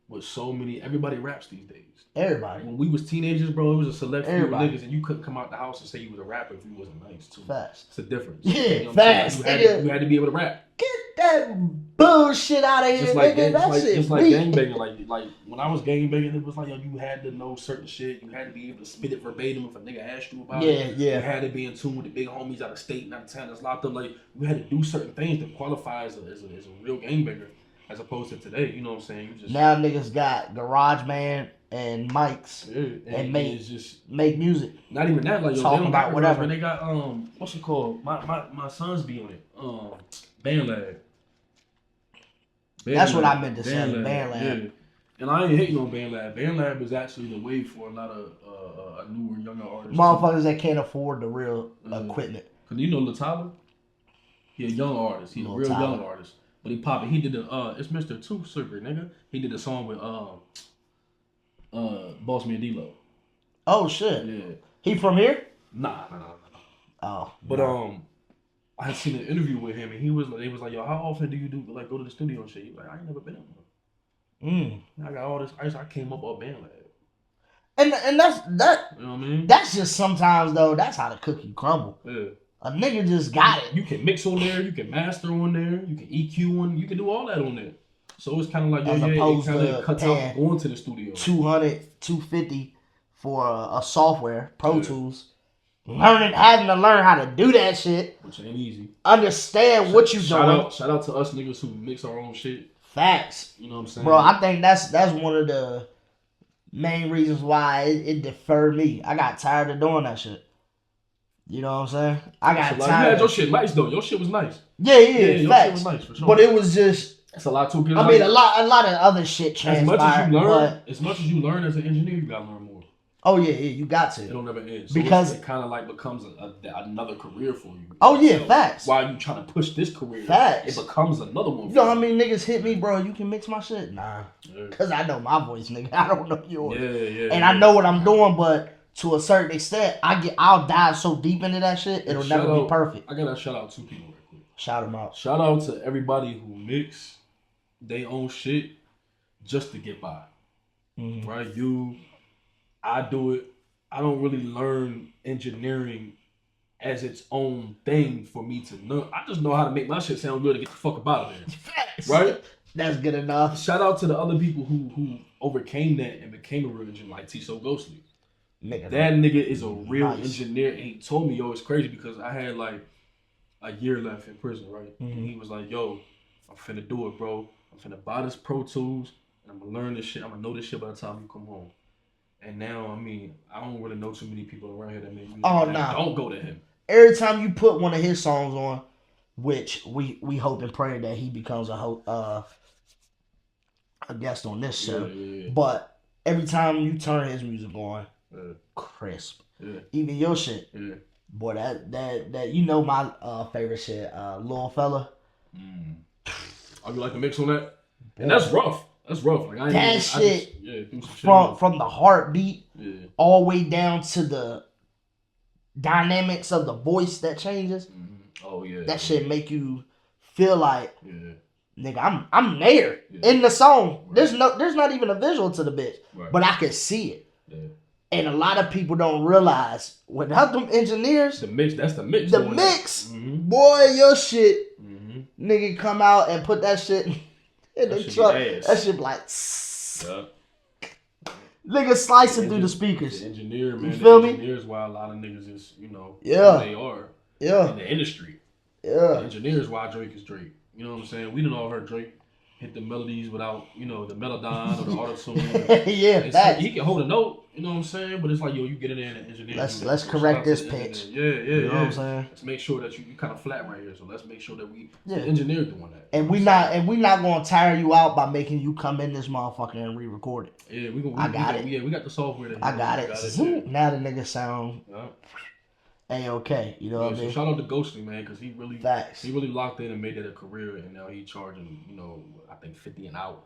with so many, everybody raps these days. Everybody. When we was teenagers, bro, it was a select few niggas, and you couldn't come out the house and say you was a rapper if you wasn't nice too. Fast. It's a difference. Yeah, fast. You had to be able to rap. Get that bullshit out of here, nigga. Just like gangbanging. Like when I was gangbanging, it was like, you had to know certain shit. You had to be able to spit it verbatim if a nigga asked you about it. Yeah. You had to be in tune with the big homies out of state and out of town that's locked up. Like, you had to do certain things to qualify as a real gangbanger, as opposed to today. You know what I'm saying? Now niggas got GarageBand and mics and make music. Not even that, like, talking about whatever. They got what's it called? My sons be on it. BandLab. That's what I meant to say. BandLab. Yeah. And I ain't hating on BandLab. BandLab is actually the way for a lot of newer, younger artists. Motherfuckers that can't afford the real equipment. Cause you know Tyler? He a young artist. He's a real young artist. But he popping. He did it's Mr. Two Circuit, nigga. He did a song with Boss Man D-Lo. Oh shit. Yeah. He from here? Nah. Oh. But I had seen an interview with him, and they was like, yo, how often do you go to the studio and shit? He was like, I ain't never been in one. I got all this ice. I came up on BandLab. And that's that. You know what I mean? That's just sometimes though. That's how the cookie crumble. Yeah. A nigga just got it. You can mix on there, you can master on there, you can EQ on, you can do all that on there. So it's kind of like, As it opposed kind to of cuts paying out going to the studio. $200, $250 for a software, Pro Tools. Having to learn how to do that shit. Which ain't easy. Understand what you doing. Shout out to us niggas who mix our own shit. Facts. You know what I'm saying? Bro, I think that's one of the main reasons why it deferred me. I got tired of doing that shit. You know what I'm saying? I got tired. You had your shit nice though. Your shit was nice. Yeah, your facts. shit was nice for sure. But it was just. It's a lot too. I mean, a lot of other shit transpired. As much as you learn as an engineer, you gotta learn more. Oh yeah, you got to. It don't never end. So because it kind of like becomes another carear for you. Oh yeah, facts. While you trying to push this career, facts. It becomes another one. You know how many niggas hit me, bro? You can mix my shit? Nah, because I know my voice, nigga. I don't know yours. Yeah. And I know what I'm doing, but to a certain extent, I'll dive so deep into that shit, it'll never be perfect. I gotta shout out two people real quick. Shout them out. Shout out to everybody who mix they own shit just to get by. Mm-hmm. Right? I do it. I don't really learn engineering as its own thing for me to know. I just know how to make my shit sound good and get the fuck up out of there. Facts. Right? That's good enough. Shout out to the other people who overcame that and became a real engineer, like T So Ghostly. That nigga is a real engineer, and he told me, it's crazy because I had like a year left in prison, right? Mm-hmm. And he was like, I'm finna do it, bro. I'm finna buy this Pro Tools, and I'm gonna learn this shit. I'm gonna know this shit by the time you come home. And now, I mean, I don't really know too many people around here that make music. Don't go to him. Every time you put one of his songs on, which we hope and pray that he becomes a guest on this show. Yeah. But every time you turn his music on, crisp. Yeah. Even your shit. Yeah. Boy, that you know my favorite shit, Lil Fella. I would like to mix on that. And that's rough. That's rough. Like that shit from the heartbeat all the way down to the dynamics of the voice that changes. Mm-hmm. Oh yeah. That shit make you feel like nigga, I'm there in the song. Right. There's not even a visual to the bitch. Right. But I can see it. Yeah. And a lot of people don't realize without them engineers, that's the mix. The mix, boy, your shit, nigga, come out and put that shit in the truck. That shit like, nigga slicing through the speakers. The engineer, man. You feel me? Engineers, why a lot of niggas is, who they are. Yeah. In the industry. Yeah. The engineers, why Drake is Drake. You know what I'm saying? We didn't all heard Drake hit the melodies without, the melodine or the auto-tune. Yeah, he can hold a note, you know what I'm saying? But it's like, you get in there and the engineer. Let's correct this pitch. You know what I'm saying? Let's make sure that you kind of flat right here. So let's make sure that the engineer doing that. And we not gonna tire you out by making you come in this motherfucker and re-record it. Yeah, we got it. Yeah, we got the software. I got it. Now the nigga sound A-okay. You know what I mean? So shout out to Ghostly, man, because he really locked in and made it a career, and now he charging, I think $50 an hour.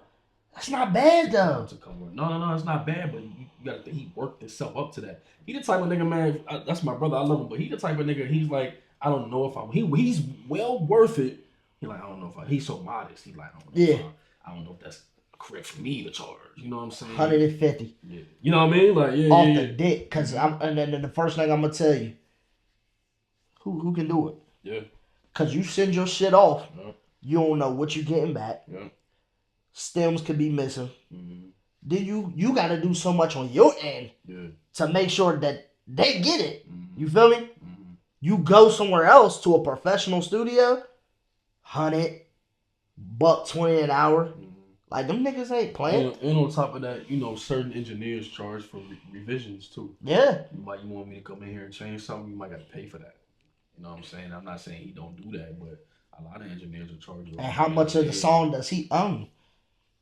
That's not bad though. No, it's not bad, but you gotta think he worked himself up to that. He the type of nigga, man. That's my brother. I love him, but he the type of nigga. He's like, I don't know if he's well worth it. He's like, I don't know if he's so modest. He's like, I don't know if that's correct for me to charge. You know what I'm saying? 150. Yeah. You know what I mean? Like, off the dick, cause and then the first thing I'm gonna tell you, who can do it? Yeah. Cause you send your shit off, you don't know what you're getting back. Yeah. Stems could be missing. Mm-hmm. Then you got to do so much on your end to make sure that they get it. Mm-hmm. You feel me? Mm-hmm. You go somewhere else to a professional studio, $100, $120 an hour. Mm-hmm. Like them niggas ain't playing. And on top of that, certain engineers charge for revisions too. Yeah. You want me to come in here and change something, you might got to pay for that. You know what I'm saying? I'm not saying he don't do that, but a lot of engineers will charge you. And how much of the song does he own?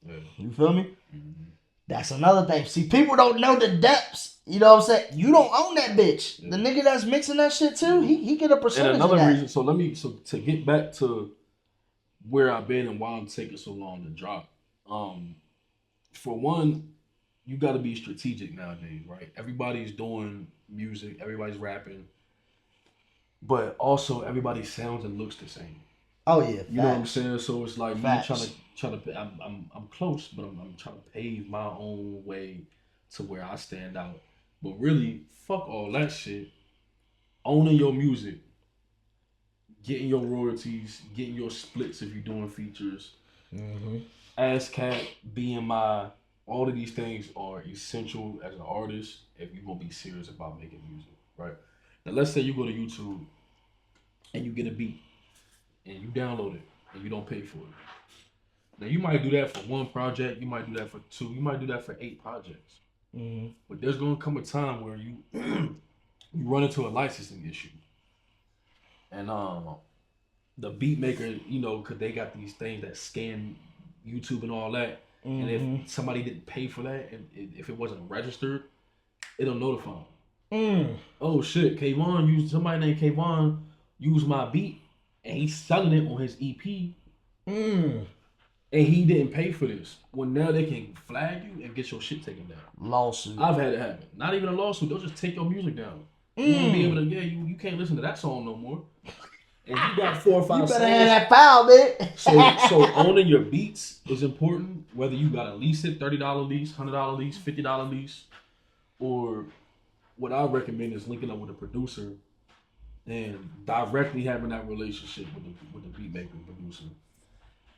Yeah. You feel me? Mm-hmm. That's another thing. See, people don't know the depths. You know what I'm saying? You don't own that bitch. Yeah. The nigga that's mixing that shit too, he get a percentage. And another of that. reason, so to get back to where I've been and why I'm taking so long to drop. For one, you got to be strategic nowadays, right? Everybody's doing music, everybody's rapping, but also everybody sounds and looks the same. Oh yeah, you know what I'm saying. So it's like me trying to. I'm close, but I'm trying to pave my own way to where I stand out. But really, fuck all that shit. Owning your music getting your royalties, getting your splits if you're doing features. Mm-hmm. ASCAP, BMI, all of these things are essential as an artist if you're gonna be serious about making music, right? Now let's say you go to YouTube and you get a beat and you download it and you don't pay for it. Now you might do that for one project, you might do that for two, you might do that for 8 projects. Mm-hmm. But there's gonna come a time where you you run into a licensing issue. And the beat maker, you know, cause they got these things that scan YouTube and all that. Mm-hmm. And if somebody didn't pay for that, and if it wasn't registered, it'll notify them. Oh shit, Kavon used somebody named Kavon used my beat and he's selling it on his EP. And he didn't pay for this. Well, now they can flag you and get your shit taken down. Lawsuit. I've had it happen. Not even a lawsuit. They'll just take your music down. You won't be able to. Yeah, you can't listen to that song no more. And you got 4 or 5 songs. You better have that file, bitch. So owning your beats is important. Whether you got to lease it, $30 lease, $100 lease, $50 lease, or what I recommend is linking up with a producer and directly having that relationship with the beat maker and producer.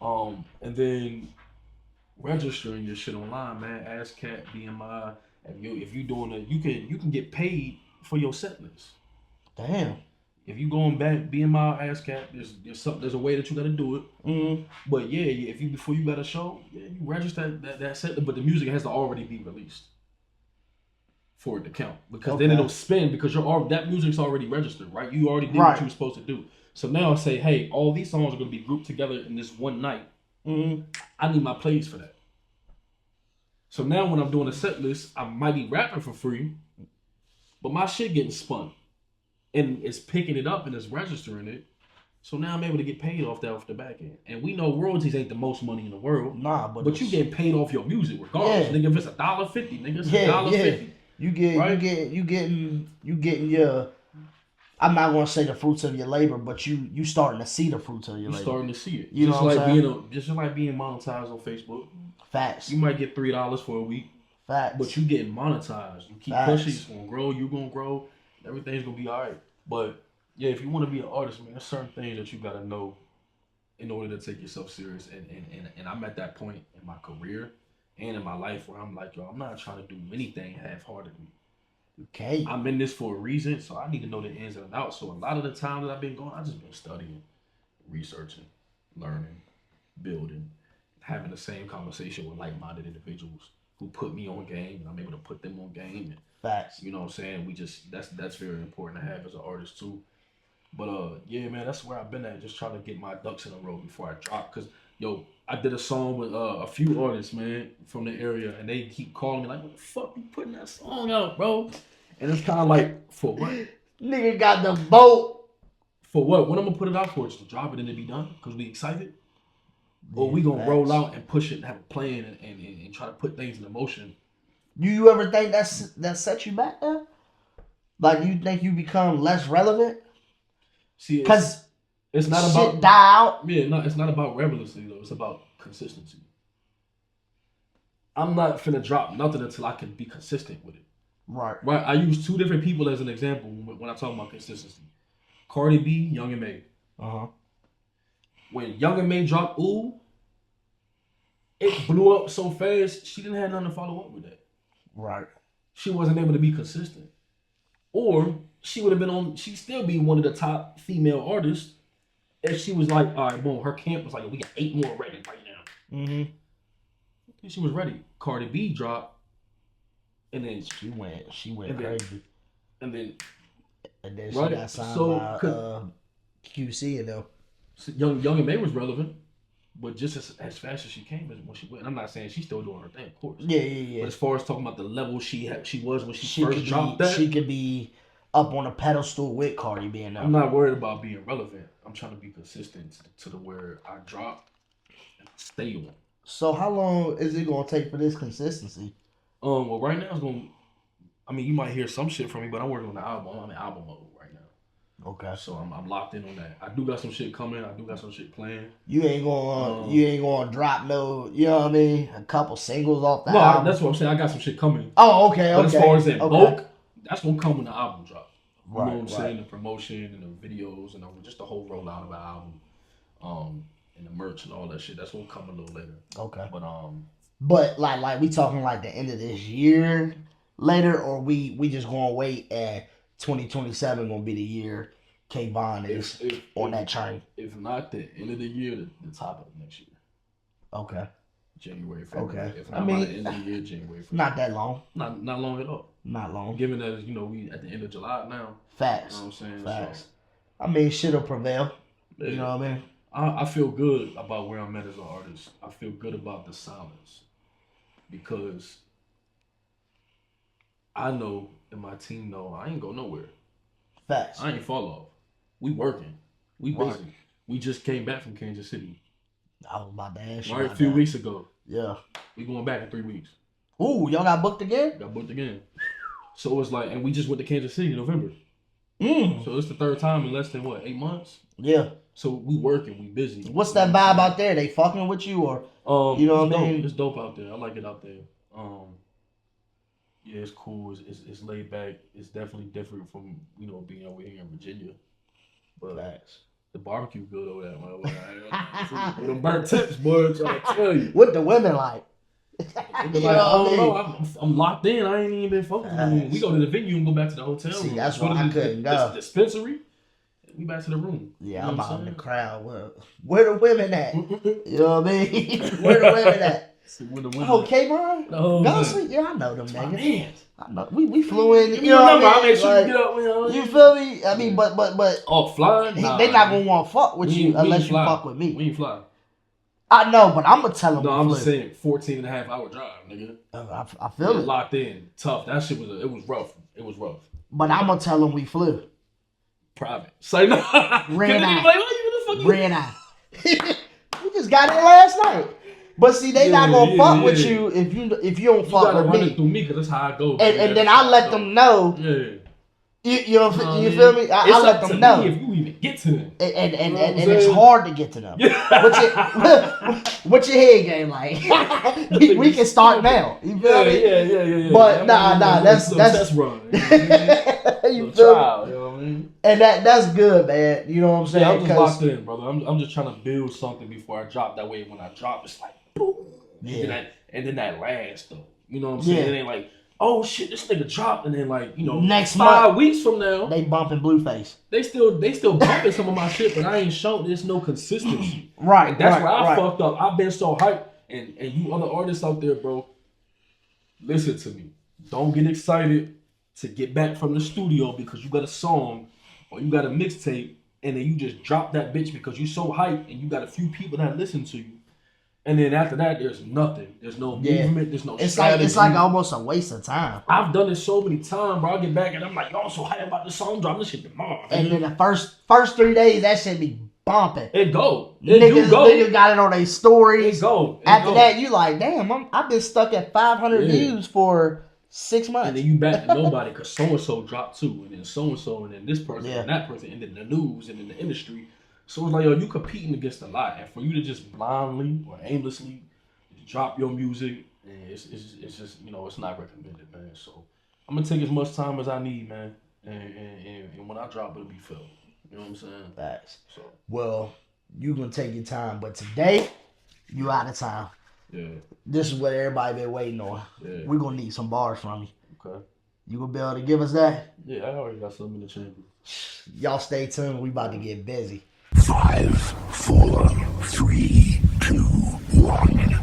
And then registering your shit online, man. ASCAP, BMI. If you doing it, you can get paid for your set list. Damn. If you going back BMI, ASCAP, there's a way that you gotta do it. Mm-hmm. But yeah, if you before you got a show, yeah, you register that set list, but the music has to already be released for it to count. Because then it'll spin because that music's already registered, right? You already did what you were supposed to do. So now I say, hey, all these songs are gonna be grouped together in this one night. Mm-hmm. I need my plays for that. So now when I'm doing a set list, I might be rapping for free, but my shit getting spun. And it's picking it up and it's registering it. So now I'm able to get paid off the back end. And we know royalties ain't the most money in the world. Nah, but you getting paid off your music regardless. Nigga, if it's $1.50, nigga, it's $1.50. You getting your, I'm not gonna say the fruits of your labor, but you starting to see the fruits of your labor. You starting to see it. You just know what I'm saying? Just like being monetized on Facebook. Facts. You might get $3 for a week. Facts. But you getting monetized. You keep pushing, it's gonna grow, you're gonna grow, everything's gonna be alright. But yeah, if you want to be an artist, man, there's certain things that you gotta know in order to take yourself serious. And I'm at that point in my career and in my life where I'm like, yo, I'm not trying to do anything half-heartedly. Okay. I'm in this for a reason, so I need to know the ins and outs. So a lot of the time that I've been going, I've just been studying, researching, learning, building, having the same conversation with like-minded individuals who put me on game, and I'm able to put them on game. And, facts. You know what I'm saying? That's very important to have as an artist too. But yeah, man, that's where I've been at, just trying to get my ducks in a row before I drop. Cause yo, I did a song with a few artists, man, from the area, and they keep calling me like, "What the fuck you putting that song out, bro?" And it's kind of like, for what? Nigga got the boat. For what? When I'm gonna put it out for? Just to drop it and it be done? Cause we excited? Or we gonna roll out and push it and have a plan and try to put things in motion? You ever think that set you back there? Like you think you become less relevant? See, because it's not shit about die out. Yeah, no, it's not about relevancy though. It's about consistency. I'm not finna drop nothing until I can be consistent with it. Right. Right. I use 2 different people as an example when I talk about consistency. Cardi B, Young and May. When Young and May dropped Ooh, it blew up so fast, she didn't have nothing to follow up with that. Right. She wasn't able to be consistent. Or she'd still be one of the top female artists if she was like, all right, boom, her camp was like, we got 8 more ready right now. Mm-hmm. She was ready. Cardi B dropped, and then she went crazy. And then she got signed by QC and them. So Young and May was relevant, but just as fast as she came when she went. And I'm not saying she's still doing her thing, of course. Yeah. But as far as talking about the level she was when she first dropped that, she could be up on a pedestal with Cardi being up. I'm not worried about being relevant. I'm trying to be consistent to the where I drop and stay on. So how long is it gonna take for this consistency? Well, right now it's gonna. I mean, you might hear some shit from me, but I'm working on the album. I'm in album mode right now. Okay. So I'm locked in on that. I do got some shit coming. I do got some shit planned. You ain't gonna drop no. You know what I mean? A couple singles off the album. That's what I'm saying. I got some shit coming. Oh, okay. But as far as that bulk, that's gonna come when the album drop. You know what I'm saying? The promotion and the videos and just the whole rollout of the album, and the merch and all that shit. That's gonna come a little later. Okay. But like we talking like the end of this year later, or we just gonna wait and 2027 gonna be the year KVon is on that train. If not the end of the year, the top of next year. Okay. February. Okay. If not by the end of the year, January. Not that long. Not long at all. Not long. Given that we at the end of July now. Facts. You know what I'm saying? Facts. So, shit'll prevail. Yeah. You know what I mean? I feel good about where I'm at as an artist. I feel good about the silence. Because I know and my team know I ain't go nowhere. Facts. I ain't fall off. We working. We busy. We just came back from Kansas City. I was about to ask you. Right, a few weeks ago. Yeah. We going back in 3 weeks. Ooh, y'all got booked again? Got booked again. So it's like, and we just went to Kansas City in November. So it's the third time in less than 8 months? Yeah. So we working, we busy. What's that vibe out there? They fucking with you or you know what I mean? It's dope out there. I like it out there. Yeah, it's cool. It's laid back. It's definitely different from being over here in Virginia. But facts. The barbecue good over there, man. With them burnt tips, boy. I'm trying to tell you. What the women like? I don't know. I'm locked in. I ain't even been focused. We go to the venue and go back to the hotel room. See, that's why I couldn't go. The dispensary. We back to the room. Yeah, I'm out in the crowd. Where the women at? You know what I mean? Where the women at? Oh, KVon? Ghostly? Yeah, I know them niggas. I know. We flew in. You know what I mean? I make sure you get up. You feel me? I mean, but. Oh, flying? Nah, they not gonna want to fuck with you unless you fuck with me. We ain't fly. I know, but I'm gonna tell them. No, I'm just saying 14 and a half hour drive, nigga. I feel it. Locked in. Tough. That shit was rough. It was rough. But I'm gonna tell them we flew. Private. Say no. Red eye. Like, what you Red eye. We just got in last night. But see, they not gonna fuck with you if you don't fuck with me. You gotta run it through me because that's how I go. And then I let them know. Yeah. You feel me? I let them know. If you even get to them. And it's hard to get to them. What's your head game like? we can start now. You feel me? Yeah. But nah, that's run. You feel me? You know what I mean? And that's good, man. You know what I'm saying? Yeah, I'm just locked in, brother. I'm just trying to build something before I drop. That way, when I drop, it's like boom. Yeah. And then that lasts though. You know what I'm saying? Yeah. It ain't like, oh shit, this nigga dropped, and then like next 5 weeks from now they bumping Blueface. They still bumping some of my shit, but I ain't shown there's no consistency. Right. And that's where I fucked up. I've been so hyped, and you other artists out there, bro, listen to me. Don't get excited to get back from the studio because you got a song or you got a mixtape, and then you just drop that bitch because you so hyped and you got a few people that listen to you. And then after that, there's nothing. There's no movement. There's no strategy. It's like almost a waste of time. I've done it so many times, bro. I get back and I'm like, yo, I'm so hyped about this song. I'm dropping this shit tomorrow. And then the first 3 days, that shit be bumping. It go. Niggas got it on their stories. It go. After that, you like, damn, I've been stuck at 500 views for 6 months. And then you back to nobody because so-and-so dropped too. And then so-and-so, and then this person, and that person, and then the news, and then the industry. So it's like, yo, you competing against a lot. And for you to just blindly or aimlessly drop your music, and it's just, it's not recommended, man. So I'm going to take as much time as I need, man. And when I drop, it'll be filled. You know what I'm saying? Facts. So. Well, you going to take your time. But today, you out of time. Yeah. This is what everybody been waiting on. Yeah. We're going to need some bars from you. Okay. You going to be able to give us that? Yeah, I already got something in the chamber. Y'all stay tuned. We about to get busy. 5, 4, 3, 2, 1,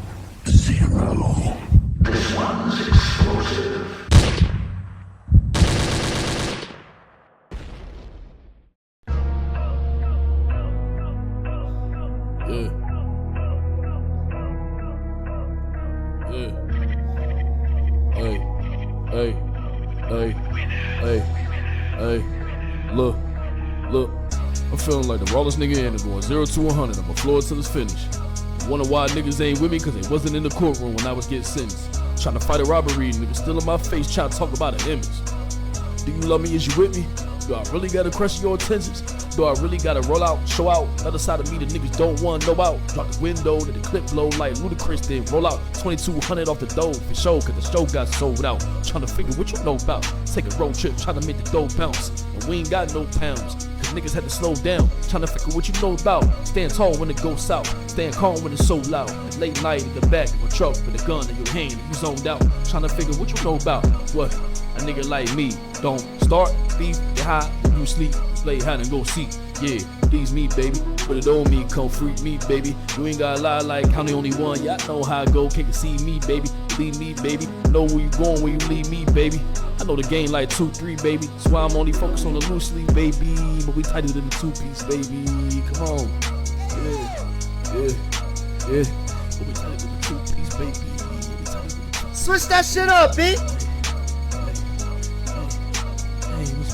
0. This one's explosive. Hey. Look. I'm feeling like the rawest nigga in it, going 0 to 100. I'ma floor it till it's finished. Wonder why niggas ain't with me, cause they wasn't in the courtroom when I was getting sentenced. Trying to fight a robbery, niggas still in my face, trying to talk about an image. Do you love me? Is you with me? Do I really got to crush your intentions? Do I really gotta roll out, show out? Other side of me, the niggas don't wanna know out. Drop the window, let the clip blow like Ludacris did. Roll out 2200 off the dough for show, cause the show got sold out. Tryna figure what you know about. Take a road trip, tryna make the dough bounce. And we ain't got no pounds, cause niggas had to slow down. Tryna figure what you know about. Stand tall when it goes south. Stand calm when it's so loud. Late night in the back of a truck with a gun in your hand and you zoned out. Tryna figure what you know about. What? A nigga like me don't start beef, get high, when you sleep, play hide and go seek. Yeah, please me, baby. Put it on me, come freak me, baby. You ain't gotta lie like I'm the only one. Yeah, I know how I go. Can't see me, baby. Leave me, baby. Know where you going when you leave me, baby. I know the game like 2-3, baby. That's why I'm only focused on the loose leaf, baby. But we tighter than the 2-piece, baby. Come on. Yeah. But we tighter than the 2-piece, baby. Switch that shit up, B.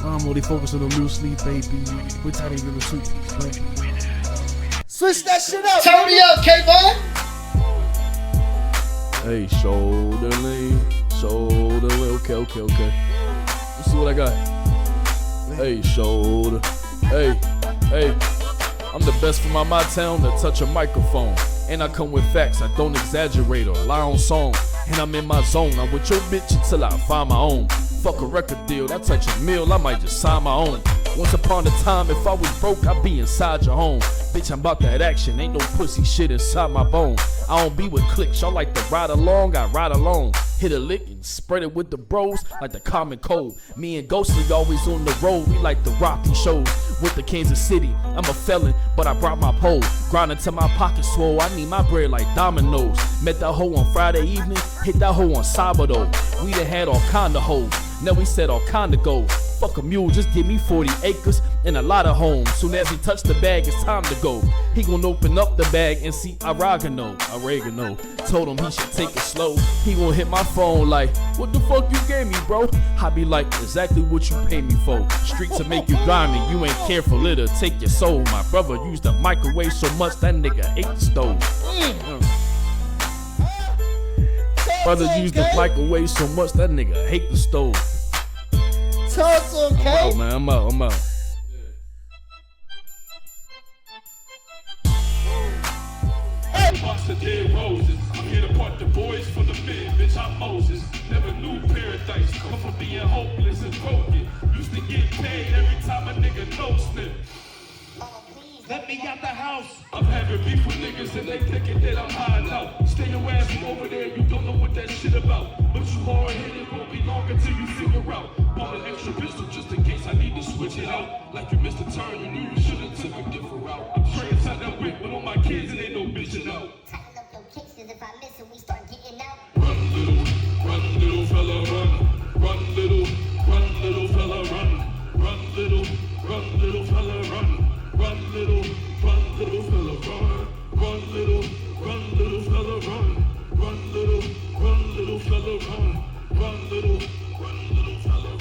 I'm only focused on the loose leaf, baby. We're tighter than the 2-piece, baby. Switch that shit up. Turn me up, Kavon. Hey, shoulder lean. Okay. Let's see what I got. Hey, shoulder. Hey. I'm the best from my town to touch a microphone. And I come with facts, I don't exaggerate or lie on song. And I'm in my zone, I'm with your bitch until I find my own. Fuck a record deal, that touch a meal, I might just sign my own. Once upon a time, if I was broke, I'd be inside your home. Bitch, I'm about that action, ain't no pussy shit inside my bone. I don't be with clicks, y'all like to ride along, I ride alone. Hit a lick and spread it with the bros like the common cold. Me and Ghostly always on the road, we like the rocky shows. With the Kansas City, I'm a felon, but I brought my pole. Grinding till my pocket swole, I need my bread like dominoes. Met that hoe on Friday evening, hit that hoe on Sabado. We done had all kind of hoes, now we said all kind of goals. Fuck a mule, just give me 40 acres and a lot of homes. Soon as he touch the bag, it's time to go. He gon' open up the bag and see oregano. Told him he should take it slow. He gon' hit my phone like, what the fuck you gave me, bro? I be like, exactly what you pay me for. Street to make you grimy, you ain't careful, it'll take your soul. My brother used the microwave so much, that nigga hate the stove. Brother used the microwave so much, that nigga hate the stove. Talk to him, K. I'm out. Box of dead roses. I'm here to part the boys from the men. Bitch, I'm Moses. Never knew paradise. Come from being hopeless and broken. Used to get paid every time a nigga no snip. Let me out the house. I'm having beef with niggas and they thinking that I'm hiding out. Stay your ass from over there, you don't know what that shit about. But you hard headed, won't be long until you figure out. Bought an extra pistol just in case I need to switch it out. Like you missed a turn, you knew you should've took a different route. I'm trying to tie that whip, but on my kids it ain't no bitching out. Tighten up your kicks, cause if I miss it, we start getting out. Run little fella, run. Run little fella, run. Run little fella, run. Run little fella, run. Run little fella, run. Run little fella, run. Run little fella, run. Run little fella,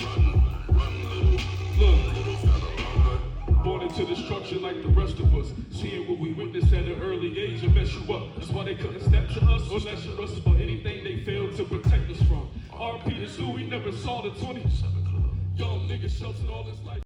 run. Born into destruction like the rest of us. Seeing what we witnessed at an early age and mess you up. That's why they couldn't snapshot us or lecture us for anything they failed to protect us from. RP is who we never saw the 27 Club. Young niggas sheltered all his life.